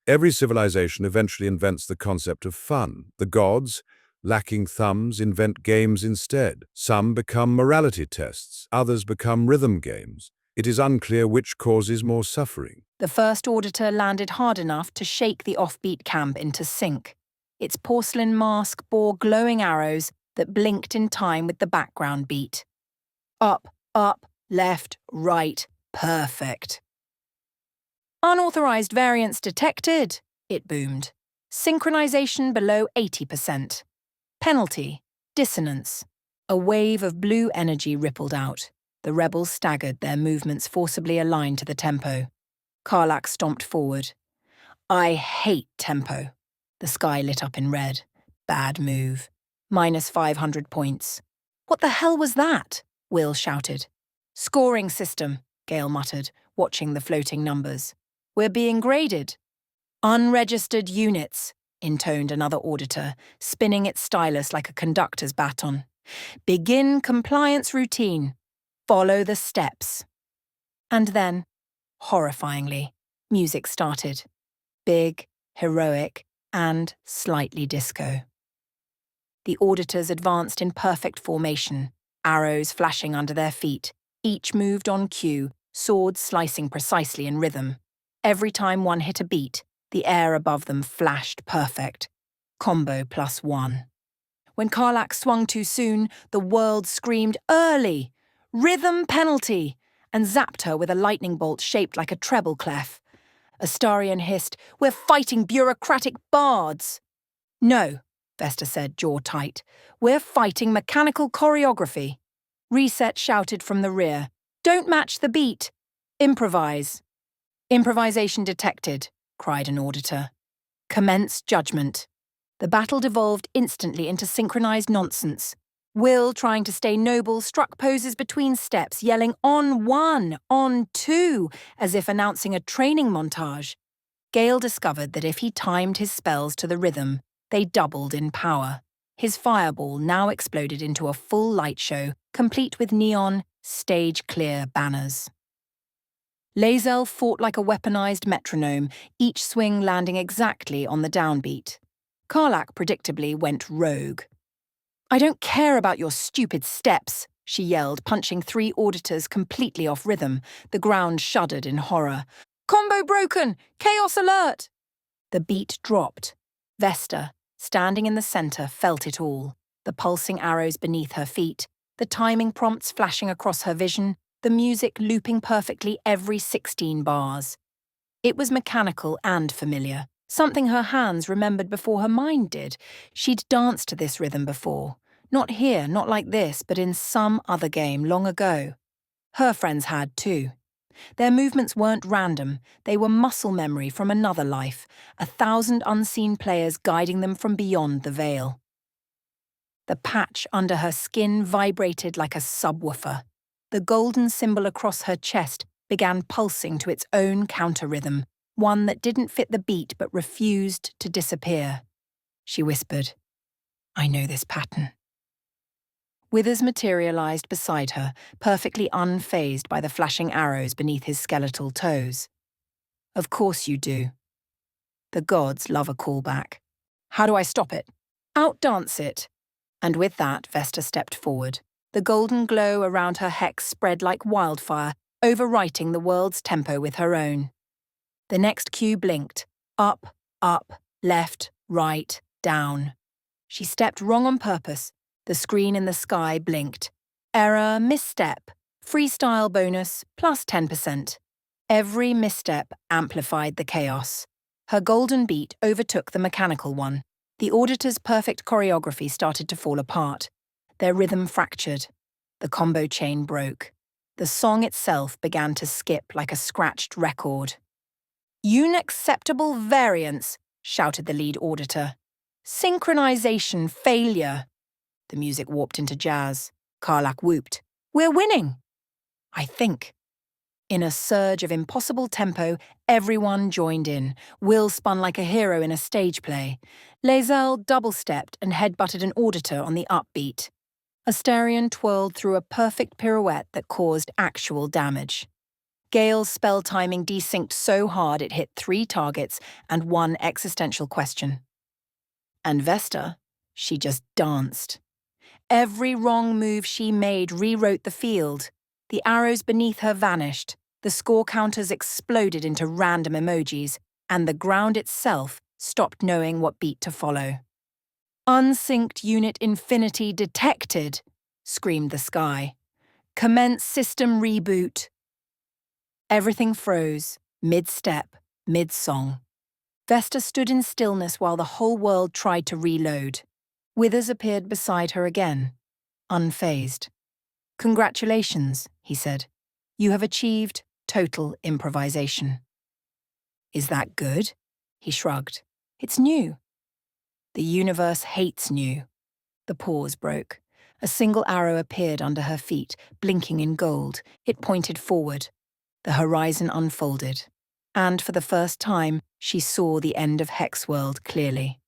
every civilization eventually invents the concept of fun. The gods, lacking thumbs, invent games instead. Some become morality tests, others become rhythm games. It is unclear which causes more suffering. The first auditor landed hard enough to shake the offbeat camp into sync. Its porcelain mask bore glowing arrows that blinked in time with the background beat. Up, up, left, right, perfect. Unauthorized variance detected, it boomed. Synchronization below 80%. Penalty, dissonance. A wave of blue energy rippled out. The rebels staggered, their movements forcibly aligned to the tempo. Karlak stomped forward. I hate tempo. The sky lit up in red. Bad move. Minus 500 points. What the hell was that? Will shouted. Scoring system, Gale muttered, watching the floating numbers. We're being graded. Unregistered units, intoned another auditor, spinning its stylus like a conductor's baton. Begin compliance routine. Follow the steps. And then, horrifyingly, music started. Big, heroic, and slightly disco. The auditors advanced in perfect formation, arrows flashing under their feet. Each moved on cue, swords slicing precisely in rhythm. Every time one hit a beat, the air above them flashed perfect. Combo +1. When Karlak swung too soon, the world screamed, early! Rhythm penalty! And zapped her with a lightning bolt shaped like a treble clef. Astarion hissed, we're fighting bureaucratic bards! No, Vesta said, jaw tight. We're fighting mechanical choreography. Reset shouted from the rear. Don't match the beat. Improvise. Improvisation detected, cried an auditor. Commence judgment. The battle devolved instantly into synchronized nonsense. Will, trying to stay noble, struck poses between steps, yelling on 1, on 2, as if announcing a training montage. Gale discovered that if he timed his spells to the rhythm, they doubled in power. His fireball now exploded into a full light show, complete with neon, stage-clear banners. Lae'zel fought like a weaponized metronome, each swing landing exactly on the downbeat. Karlak predictably went rogue. I don't care about your stupid steps, she yelled, punching 3 auditors completely off rhythm. The ground shuddered in horror. Combo broken! Chaos alert! The beat dropped. Vesta, standing in the center, felt it all. The pulsing arrows beneath her feet, the timing prompts flashing across her vision, the music looping perfectly every 16 bars. It was mechanical and familiar, something her hands remembered before her mind did. She'd danced to this rhythm before. Not here, not like this, but in some other game long ago. Her friends had too. Their movements weren't random, they were muscle memory from another life, 1,000 unseen players guiding them from beyond the veil. The patch under her skin vibrated like a subwoofer. The golden symbol across her chest began pulsing to its own counter-rhythm, one that didn't fit the beat but refused to disappear. She whispered, "I know this pattern." Withers materialized beside her, perfectly unfazed by the flashing arrows beneath his skeletal toes. "Of course you do. The gods love a callback. How do I stop it?" "Outdance it." And with that, Vesta stepped forward. The golden glow around her hex spread like wildfire, overwriting the world's tempo with her own. The next cue blinked. Up, left, right, down. She stepped wrong on purpose. The screen in the sky blinked. Error, misstep. Freestyle bonus, plus 10%. Every misstep amplified the chaos. Her golden beat overtook the mechanical one. The auditor's perfect choreography started to fall apart. Their rhythm fractured. The combo chain broke. The song itself began to skip like a scratched record. "Unacceptable variance," shouted the lead auditor. "Synchronization failure." The music warped into jazz. Karlak whooped. "We're winning!" "I think." In a surge of impossible tempo, everyone joined in. Will spun like a hero in a stage play. Lae'zel double-stepped and headbutted an auditor on the upbeat. Asterion twirled through a perfect pirouette that caused actual damage. Gale's spell timing desynced so hard it hit 3 targets and 1 existential question. And Vesta, she just danced. Every wrong move she made rewrote the field. The arrows beneath her vanished, the score counters exploded into random emojis, and the ground itself stopped knowing what beat to follow. "Unsynced unit infinity detected," screamed the sky. "Commence system reboot." Everything froze, mid-step, mid-song. Vesta stood in stillness while the whole world tried to reload. Withers appeared beside her again, unfazed. "Congratulations," he said. "You have achieved total improvisation." "Is that good?" He shrugged. "It's new." "The universe hates new." The pause broke. A single arrow appeared under her feet, blinking in gold. It pointed forward. The horizon unfolded. And for the first time, she saw the end of Hexworld clearly.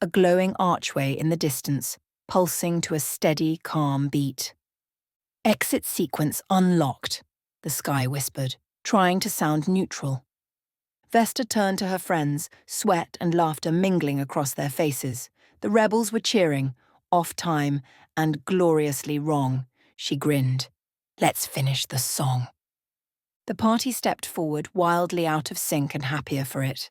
A glowing archway in the distance, pulsing to a steady, calm beat. "Exit sequence unlocked," the sky whispered, trying to sound neutral. Vesta turned to her friends, sweat and laughter mingling across their faces. The rebels were cheering, off time, and gloriously wrong. She grinned. "Let's finish the song." The party stepped forward, wildly out of sync and happier for it.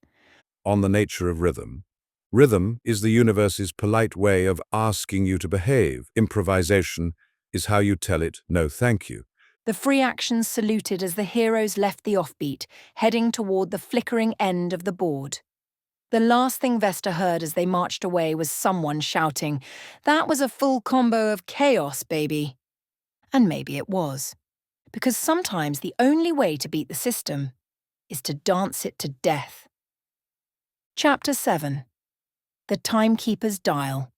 On the nature of rhythm. Rhythm is the universe's polite way of asking you to behave. Improvisation is how you tell it, "No, thank you." The free actions saluted as the heroes left the offbeat, heading toward the flickering end of the board. The last thing Vesta heard as they marched away was someone shouting, "That was a full combo of chaos, baby." And maybe it was. Because sometimes the only way to beat the system is to dance it to death. Chapter 7. The Timekeeper's Dial.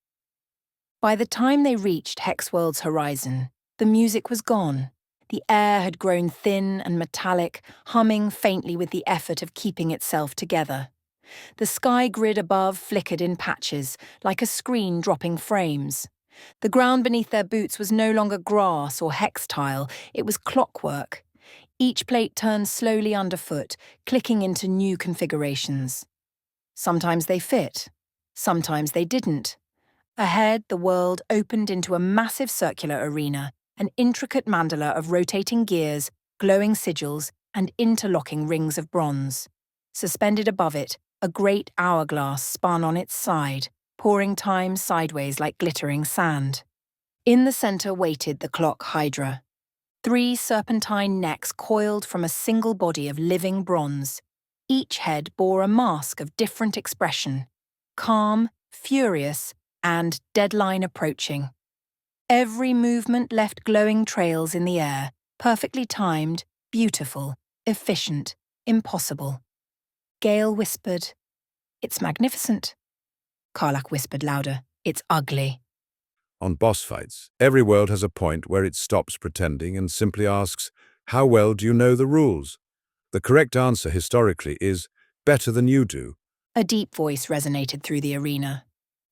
By the time they reached Hexworld's horizon, the music was gone. The air had grown thin and metallic, humming faintly with the effort of keeping itself together. The sky grid above flickered in patches, like a screen dropping frames. The ground beneath their boots was no longer grass or hex tile, it was clockwork. Each plate turned slowly underfoot, clicking into new configurations. Sometimes they fit, sometimes they didn't. Ahead, the world opened into a massive circular arena, an intricate mandala of rotating gears, glowing sigils, and interlocking rings of bronze. Suspended above it, a great hourglass spun on its side, pouring time sideways like glittering sand. In the center waited the clock hydra. 3 serpentine necks coiled from a single body of living bronze. Each head bore a mask of different expression: calm, furious, and deadline approaching. Every movement left glowing trails in the air, perfectly timed, beautiful, efficient, impossible. Gale whispered, "It's magnificent." Karlach whispered louder, "It's ugly." On boss fights, every world has a point where it stops pretending and simply asks, "How well do you know the rules?" The correct answer historically is, "Better than you do." A deep voice resonated through the arena.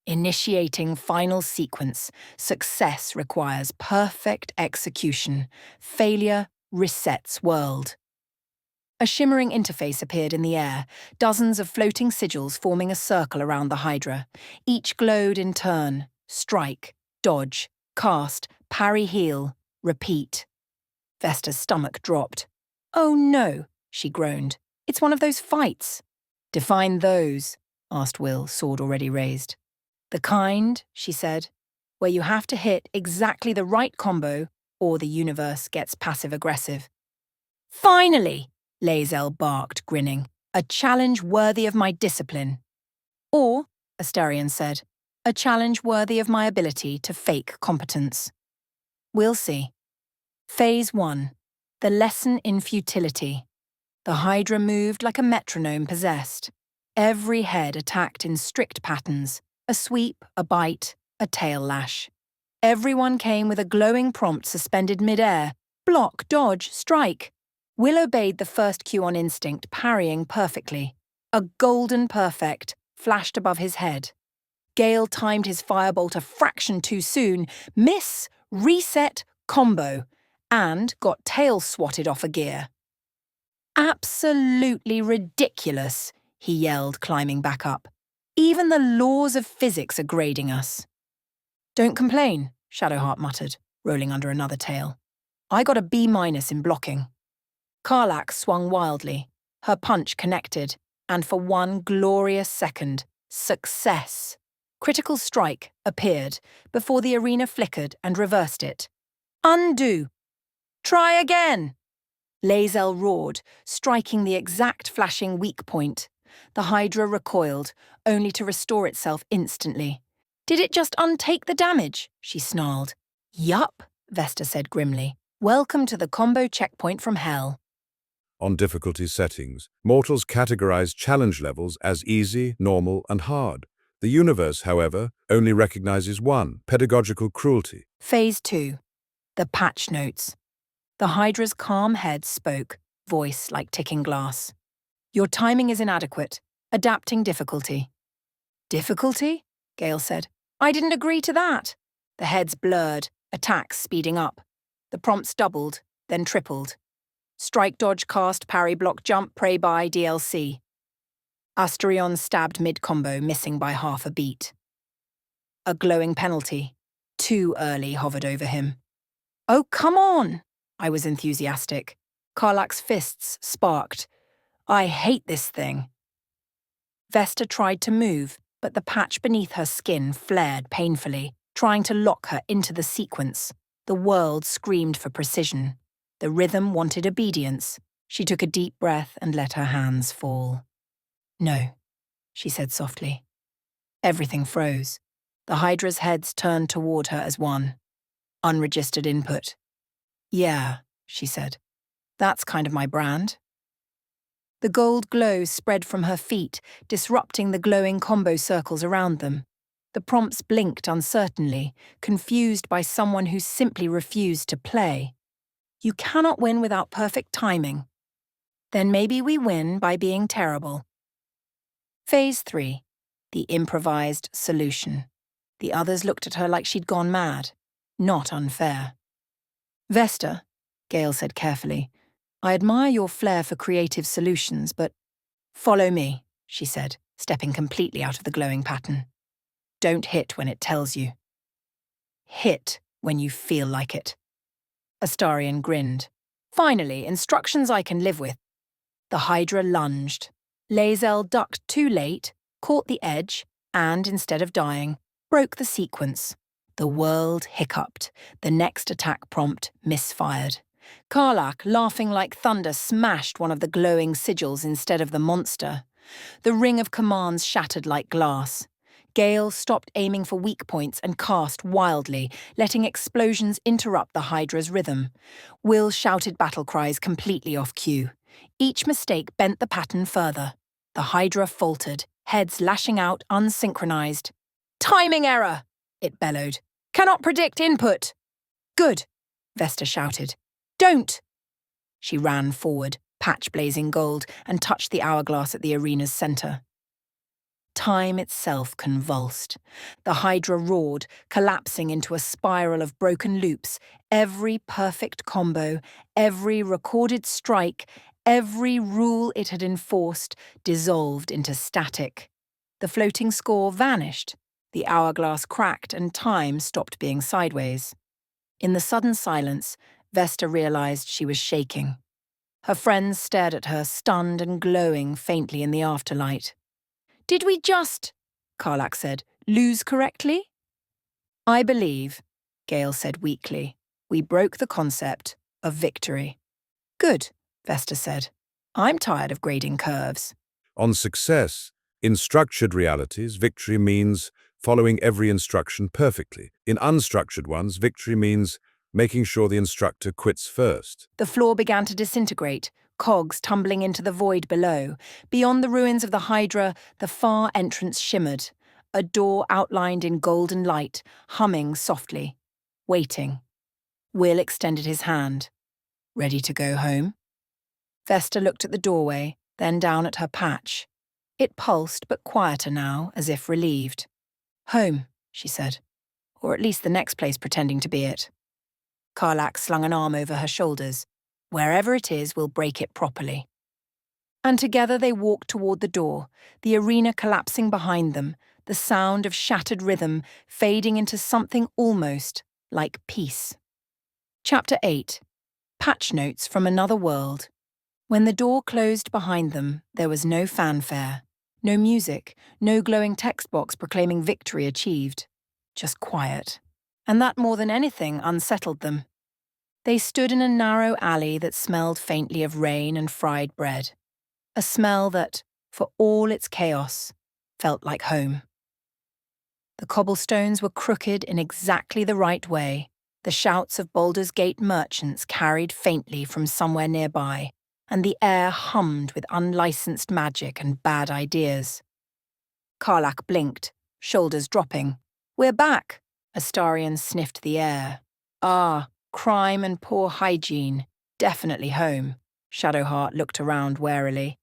Initiating final sequence. Success requires perfect execution. Failure resets world. A shimmering interface appeared in the air, dozens of floating sigils forming a circle around the Hydra. Each glowed in turn. Strike, dodge, cast, parry, heal, repeat. Vesta's stomach dropped. "Oh no," she groaned. "It's one of those fights." "Define those," asked Will, sword already raised. "The kind," she said, "where you have to hit exactly the right combo or the universe gets passive-aggressive." "Finally!" Lae'zel barked, grinning. "A challenge worthy of my discipline." "Or," Astarion said, "a challenge worthy of my ability to fake competence." "We'll see." Phase 1. The lesson in futility. The Hydra moved like a metronome possessed. Every head attacked in strict patterns: a sweep, a bite, a tail lash. Everyone came with a glowing prompt suspended mid-air: block, dodge, strike. Will obeyed the first cue on instinct, parrying perfectly. A golden perfect flashed above his head. Gale timed his firebolt a fraction too soon. Miss, reset, combo, and got tail swatted off a gear. "Absolutely ridiculous," he yelled, climbing back up. "Even the laws of physics are grading us." "Don't complain," Shadowheart muttered, rolling under another tail. "I got a B- in blocking." Karlach swung wildly. Her punch connected, and for one glorious second, success. Critical strike appeared before the arena flickered and reversed it. "Undo! Try again!" Lae'zel roared, striking the exact flashing weak point. The Hydra recoiled, only to restore itself instantly. "Did it just untake the damage?" she snarled. "Yup," Vesta said grimly. "Welcome to the combo checkpoint from hell." On difficulty settings, mortals categorize challenge levels as easy, normal, and hard. The universe, however, only recognizes one: pedagogical cruelty. Phase 2. The patch notes. The Hydra's calm head spoke, voice like ticking glass. "Your timing is inadequate. Adapting difficulty." "Difficulty?" Gale said. "I didn't agree to that." The heads blurred, attacks speeding up. The prompts doubled, then tripled. Strike, dodge, cast, parry, block, jump, pray by, DLC. Astarion stabbed mid-combo, missing by half a beat. A glowing penalty. Too early hovered over him. "Oh, come on!" I was enthusiastic. Karlach's fists sparked. "I hate this thing." Vesta tried to move, but the patch beneath her skin flared painfully, trying to lock her into the sequence. The world screamed for precision. The rhythm wanted obedience. She took a deep breath and let her hands fall. "No," she said softly. Everything froze. The Hydra's heads turned toward her as one. Unregistered input. "Yeah," she said. "That's kind of my brand." The gold glow spread from her feet, disrupting the glowing combo circles around them. The prompts blinked uncertainly, confused by someone who simply refused to play. You cannot win without perfect timing. Then maybe we win by being terrible. Phase 3. The improvised solution. The others looked at her like she'd gone mad. Not unfair. "Vesta," Gale said carefully, "I admire your flair for creative solutions, but—" "Follow me," she said, stepping completely out of the glowing pattern. "Don't hit when it tells you. Hit when you feel like it." Astarion grinned. "Finally, instructions I can live with." The Hydra lunged. Lae'zel ducked too late, caught the edge, and, instead of dying, broke the sequence. The world hiccuped. The next attack prompt misfired. Karlach, laughing like thunder, smashed one of the glowing sigils instead of the monster. The ring of commands shattered like glass. Gale stopped aiming for weak points and cast wildly, letting explosions interrupt the Hydra's rhythm. Will shouted battle cries completely off cue. Each mistake bent the pattern further. The Hydra faltered, heads lashing out unsynchronized. "Timing error!" it bellowed. "Cannot predict input!" "Good!" Vesta shouted. "Don't!" She ran forward, patch blazing gold, and touched the hourglass at the arena's center. Time itself convulsed. The Hydra roared, collapsing into a spiral of broken loops. Every perfect combo, every recorded strike, every rule it had enforced dissolved into static. The floating score vanished. The hourglass cracked and time stopped being sideways. In the sudden silence, Vesta realized she was shaking. Her friends stared at her, stunned and glowing faintly in the afterlight. "Did we just," Karlach said, "lose correctly?" "I believe," Gale said weakly, "we broke the concept of victory." "Good," Vesta said. "I'm tired of grading curves." On success, in structured realities, victory means following every instruction perfectly. In unstructured ones, victory means making sure the instructor quits first. The floor began to disintegrate, cogs tumbling into the void below. Beyond the ruins of the Hydra, the far entrance shimmered, a door outlined in golden light, humming softly, waiting. Will extended his hand. "Ready to go home?" Vesta looked at the doorway, then down at her patch. It pulsed, but quieter now, as if relieved. "Home," she said. "Or at least the next place pretending to be it." Karlach slung an arm over her shoulders. "Wherever it is, we'll break it properly." And together they walked toward the door, the arena collapsing behind them, the sound of shattered rhythm fading into something almost like peace. Chapter 8. Patch Notes from Another World. When the door closed behind them, there was no fanfare, no music, no glowing text box proclaiming victory achieved. Just quiet. And that more than anything unsettled them. They stood in a narrow alley that smelled faintly of rain and fried bread. A smell that, for all its chaos, felt like home. The cobblestones were crooked in exactly the right way. The shouts of Baldur's Gate merchants carried faintly from somewhere nearby, and the air hummed with unlicensed magic and bad ideas. Karlach blinked, shoulders dropping. "We're back!" Astarion sniffed the air. "Ah, crime and poor hygiene. Definitely home." Shadowheart looked around warily.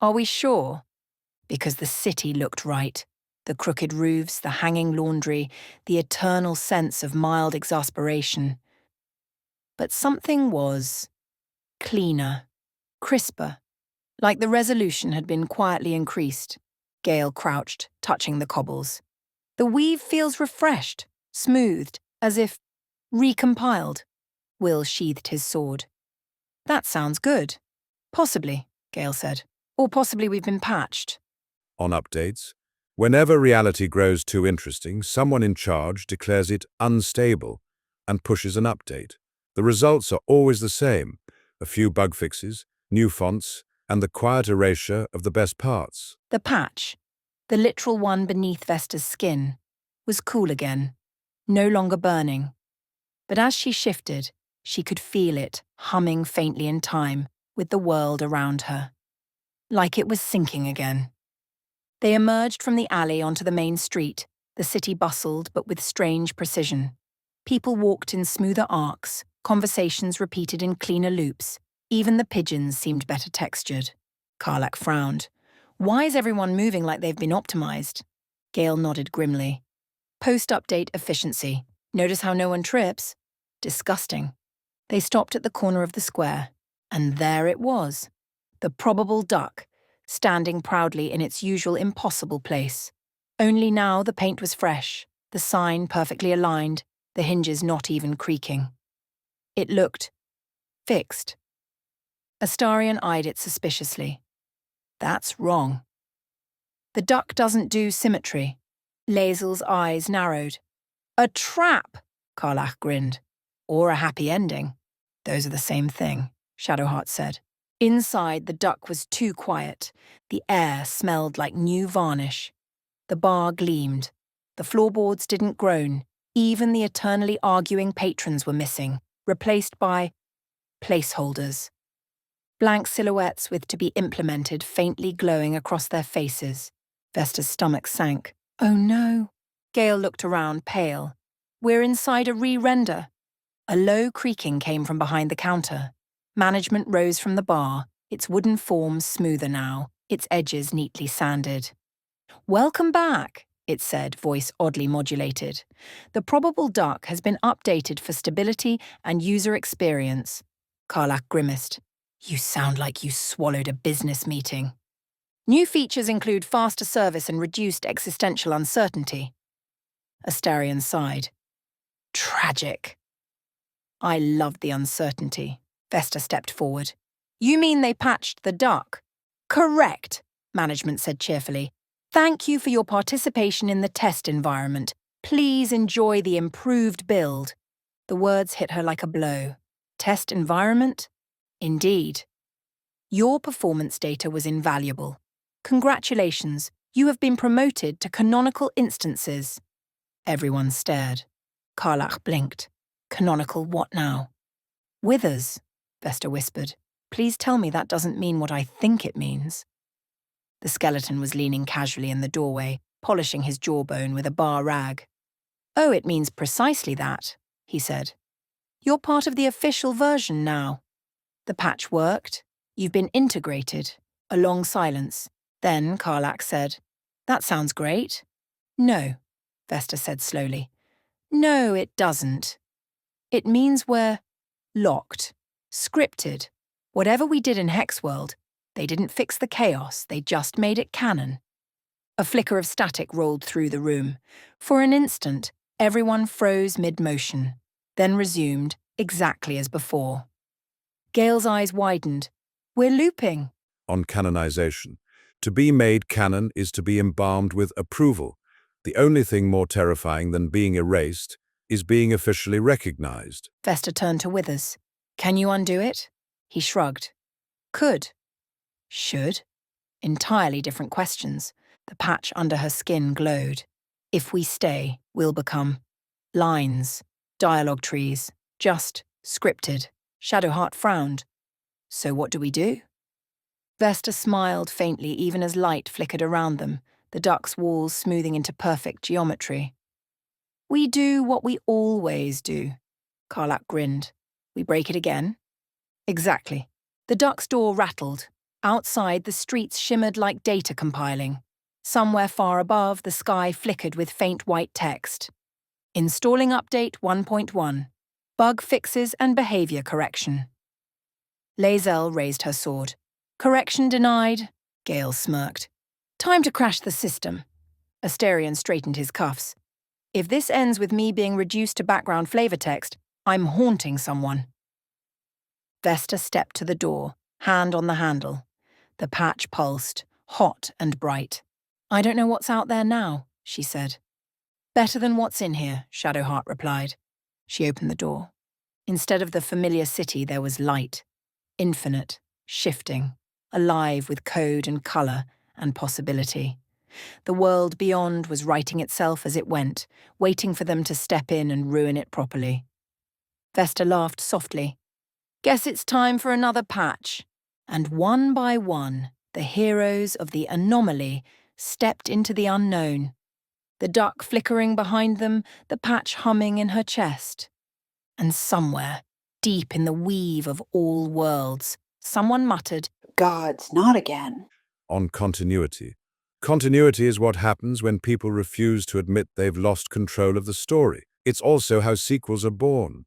"Are we sure?" Because the city looked right. The crooked roofs, the hanging laundry, the eternal sense of mild exasperation. But something was cleaner, crisper, like the resolution had been quietly increased. Gale crouched, touching the cobbles. "The weave feels refreshed, smoothed, as if recompiled." Will sheathed his sword. "That sounds good." "Possibly," Gale said. "Or possibly we've been patched." On updates, whenever reality grows too interesting, someone in charge declares it unstable and pushes an update. The results are always the same: a few bug fixes, new fonts, and the quiet erasure of the best parts. The patch, the literal one beneath Vesta's skin, was cool again, no longer burning. But as she shifted, she could feel it humming faintly in time with the world around her. Like it was sinking again. They emerged from the alley onto the main street. The city bustled, but with strange precision. People walked in smoother arcs, conversations repeated in cleaner loops. Even the pigeons seemed better textured. Karlach frowned. "Why is everyone moving like they've been optimized?" Gale nodded grimly. "Post-update efficiency. Notice how no one trips? Disgusting." They stopped at the corner of the square, and there it was. The probable duck, standing proudly in its usual impossible place. Only now the paint was fresh, the sign perfectly aligned, the hinges not even creaking. It looked fixed. Astarion eyed it suspiciously. "That's wrong." "The duck doesn't do symmetry." Lae'zel's eyes narrowed. "A trap," Karlach grinned. "Or a happy ending." Those are the same thing, Shadowheart said. Inside, the duck was too quiet. The air smelled like new varnish. The bar gleamed. The floorboards didn't groan. Even the eternally arguing patrons were missing, replaced by placeholders. Blank silhouettes with to be implemented faintly glowing across their faces. Vesta's stomach sank. Oh no. Gale looked around, pale. We're inside a re-render. A low creaking came from behind the counter. Management rose from the bar, its wooden forms smoother now, its edges neatly sanded. Welcome back, it said, voice oddly modulated. The probable duck has been updated for stability and user experience. Karlach grimaced. You sound like you swallowed a business meeting. New features include faster service and reduced existential uncertainty. Astarion sighed. Tragic. I loved the uncertainty. Vesta stepped forward. You mean they patched the duck? Correct, management said cheerfully. Thank you for your participation in the test environment. Please enjoy the improved build. The words hit her like a blow. Test environment? Indeed. Your performance data was invaluable. Congratulations, you have been promoted to canonical instances. Everyone stared. Karlach blinked. Canonical what now? Withers, Vesta whispered. Please tell me that doesn't mean what I think it means. The skeleton was leaning casually in the doorway, polishing his jawbone with a bar rag. Oh, it means precisely that, he said. You're part of the official version now. The patch worked. You've been integrated. A long silence. Then Karlach said, That sounds great. No, Vesta said slowly. No, it doesn't. It means we're locked, scripted. Whatever we did in Hexworld, they didn't fix the chaos, they just made it canon. A flicker of static rolled through the room. For an instant, everyone froze mid-motion, then resumed exactly as before. Gale's eyes widened. We're looping. On canonization. To be made canon is to be embalmed with approval. The only thing more terrifying than being erased is being officially recognized. Vesta turned to Withers. Can you undo it? He shrugged. Could. Should. Entirely different questions. The patch under her skin glowed. If we stay, we'll become lines, dialogue trees, just scripted. Shadowheart frowned. So what do we do? Vesta smiled faintly even as light flickered around them, the duck's walls smoothing into perfect geometry. We do what we always do. Karlach grinned. We break it again? Exactly. The duck's door rattled. Outside, the streets shimmered like data compiling. Somewhere far above, the sky flickered with faint white text. Installing update 1.1. Bug fixes and behavior correction. Lae'zel raised her sword. Correction denied. Gale smirked. Time to crash the system. Astarion straightened his cuffs. If this ends with me being reduced to background flavor text, I'm haunting someone. Vesta stepped to the door, hand on the handle. The patch pulsed, hot and bright. I don't know what's out there now, she said. Better than what's in here, Shadowheart replied. She opened the door. Instead of the familiar city, there was light. Infinite, shifting, alive with code and colour and possibility. The world beyond was writing itself as it went, waiting for them to step in and ruin it properly. Vesta laughed softly. Guess it's time for another patch. And one by one, the heroes of the Anomaly stepped into the unknown. The duck flickering behind them, the patch humming in her chest. And somewhere, deep in the weave of all worlds, someone muttered, Gods, not again. On continuity. Continuity is what happens when people refuse to admit they've lost control of the story. It's also how sequels are born.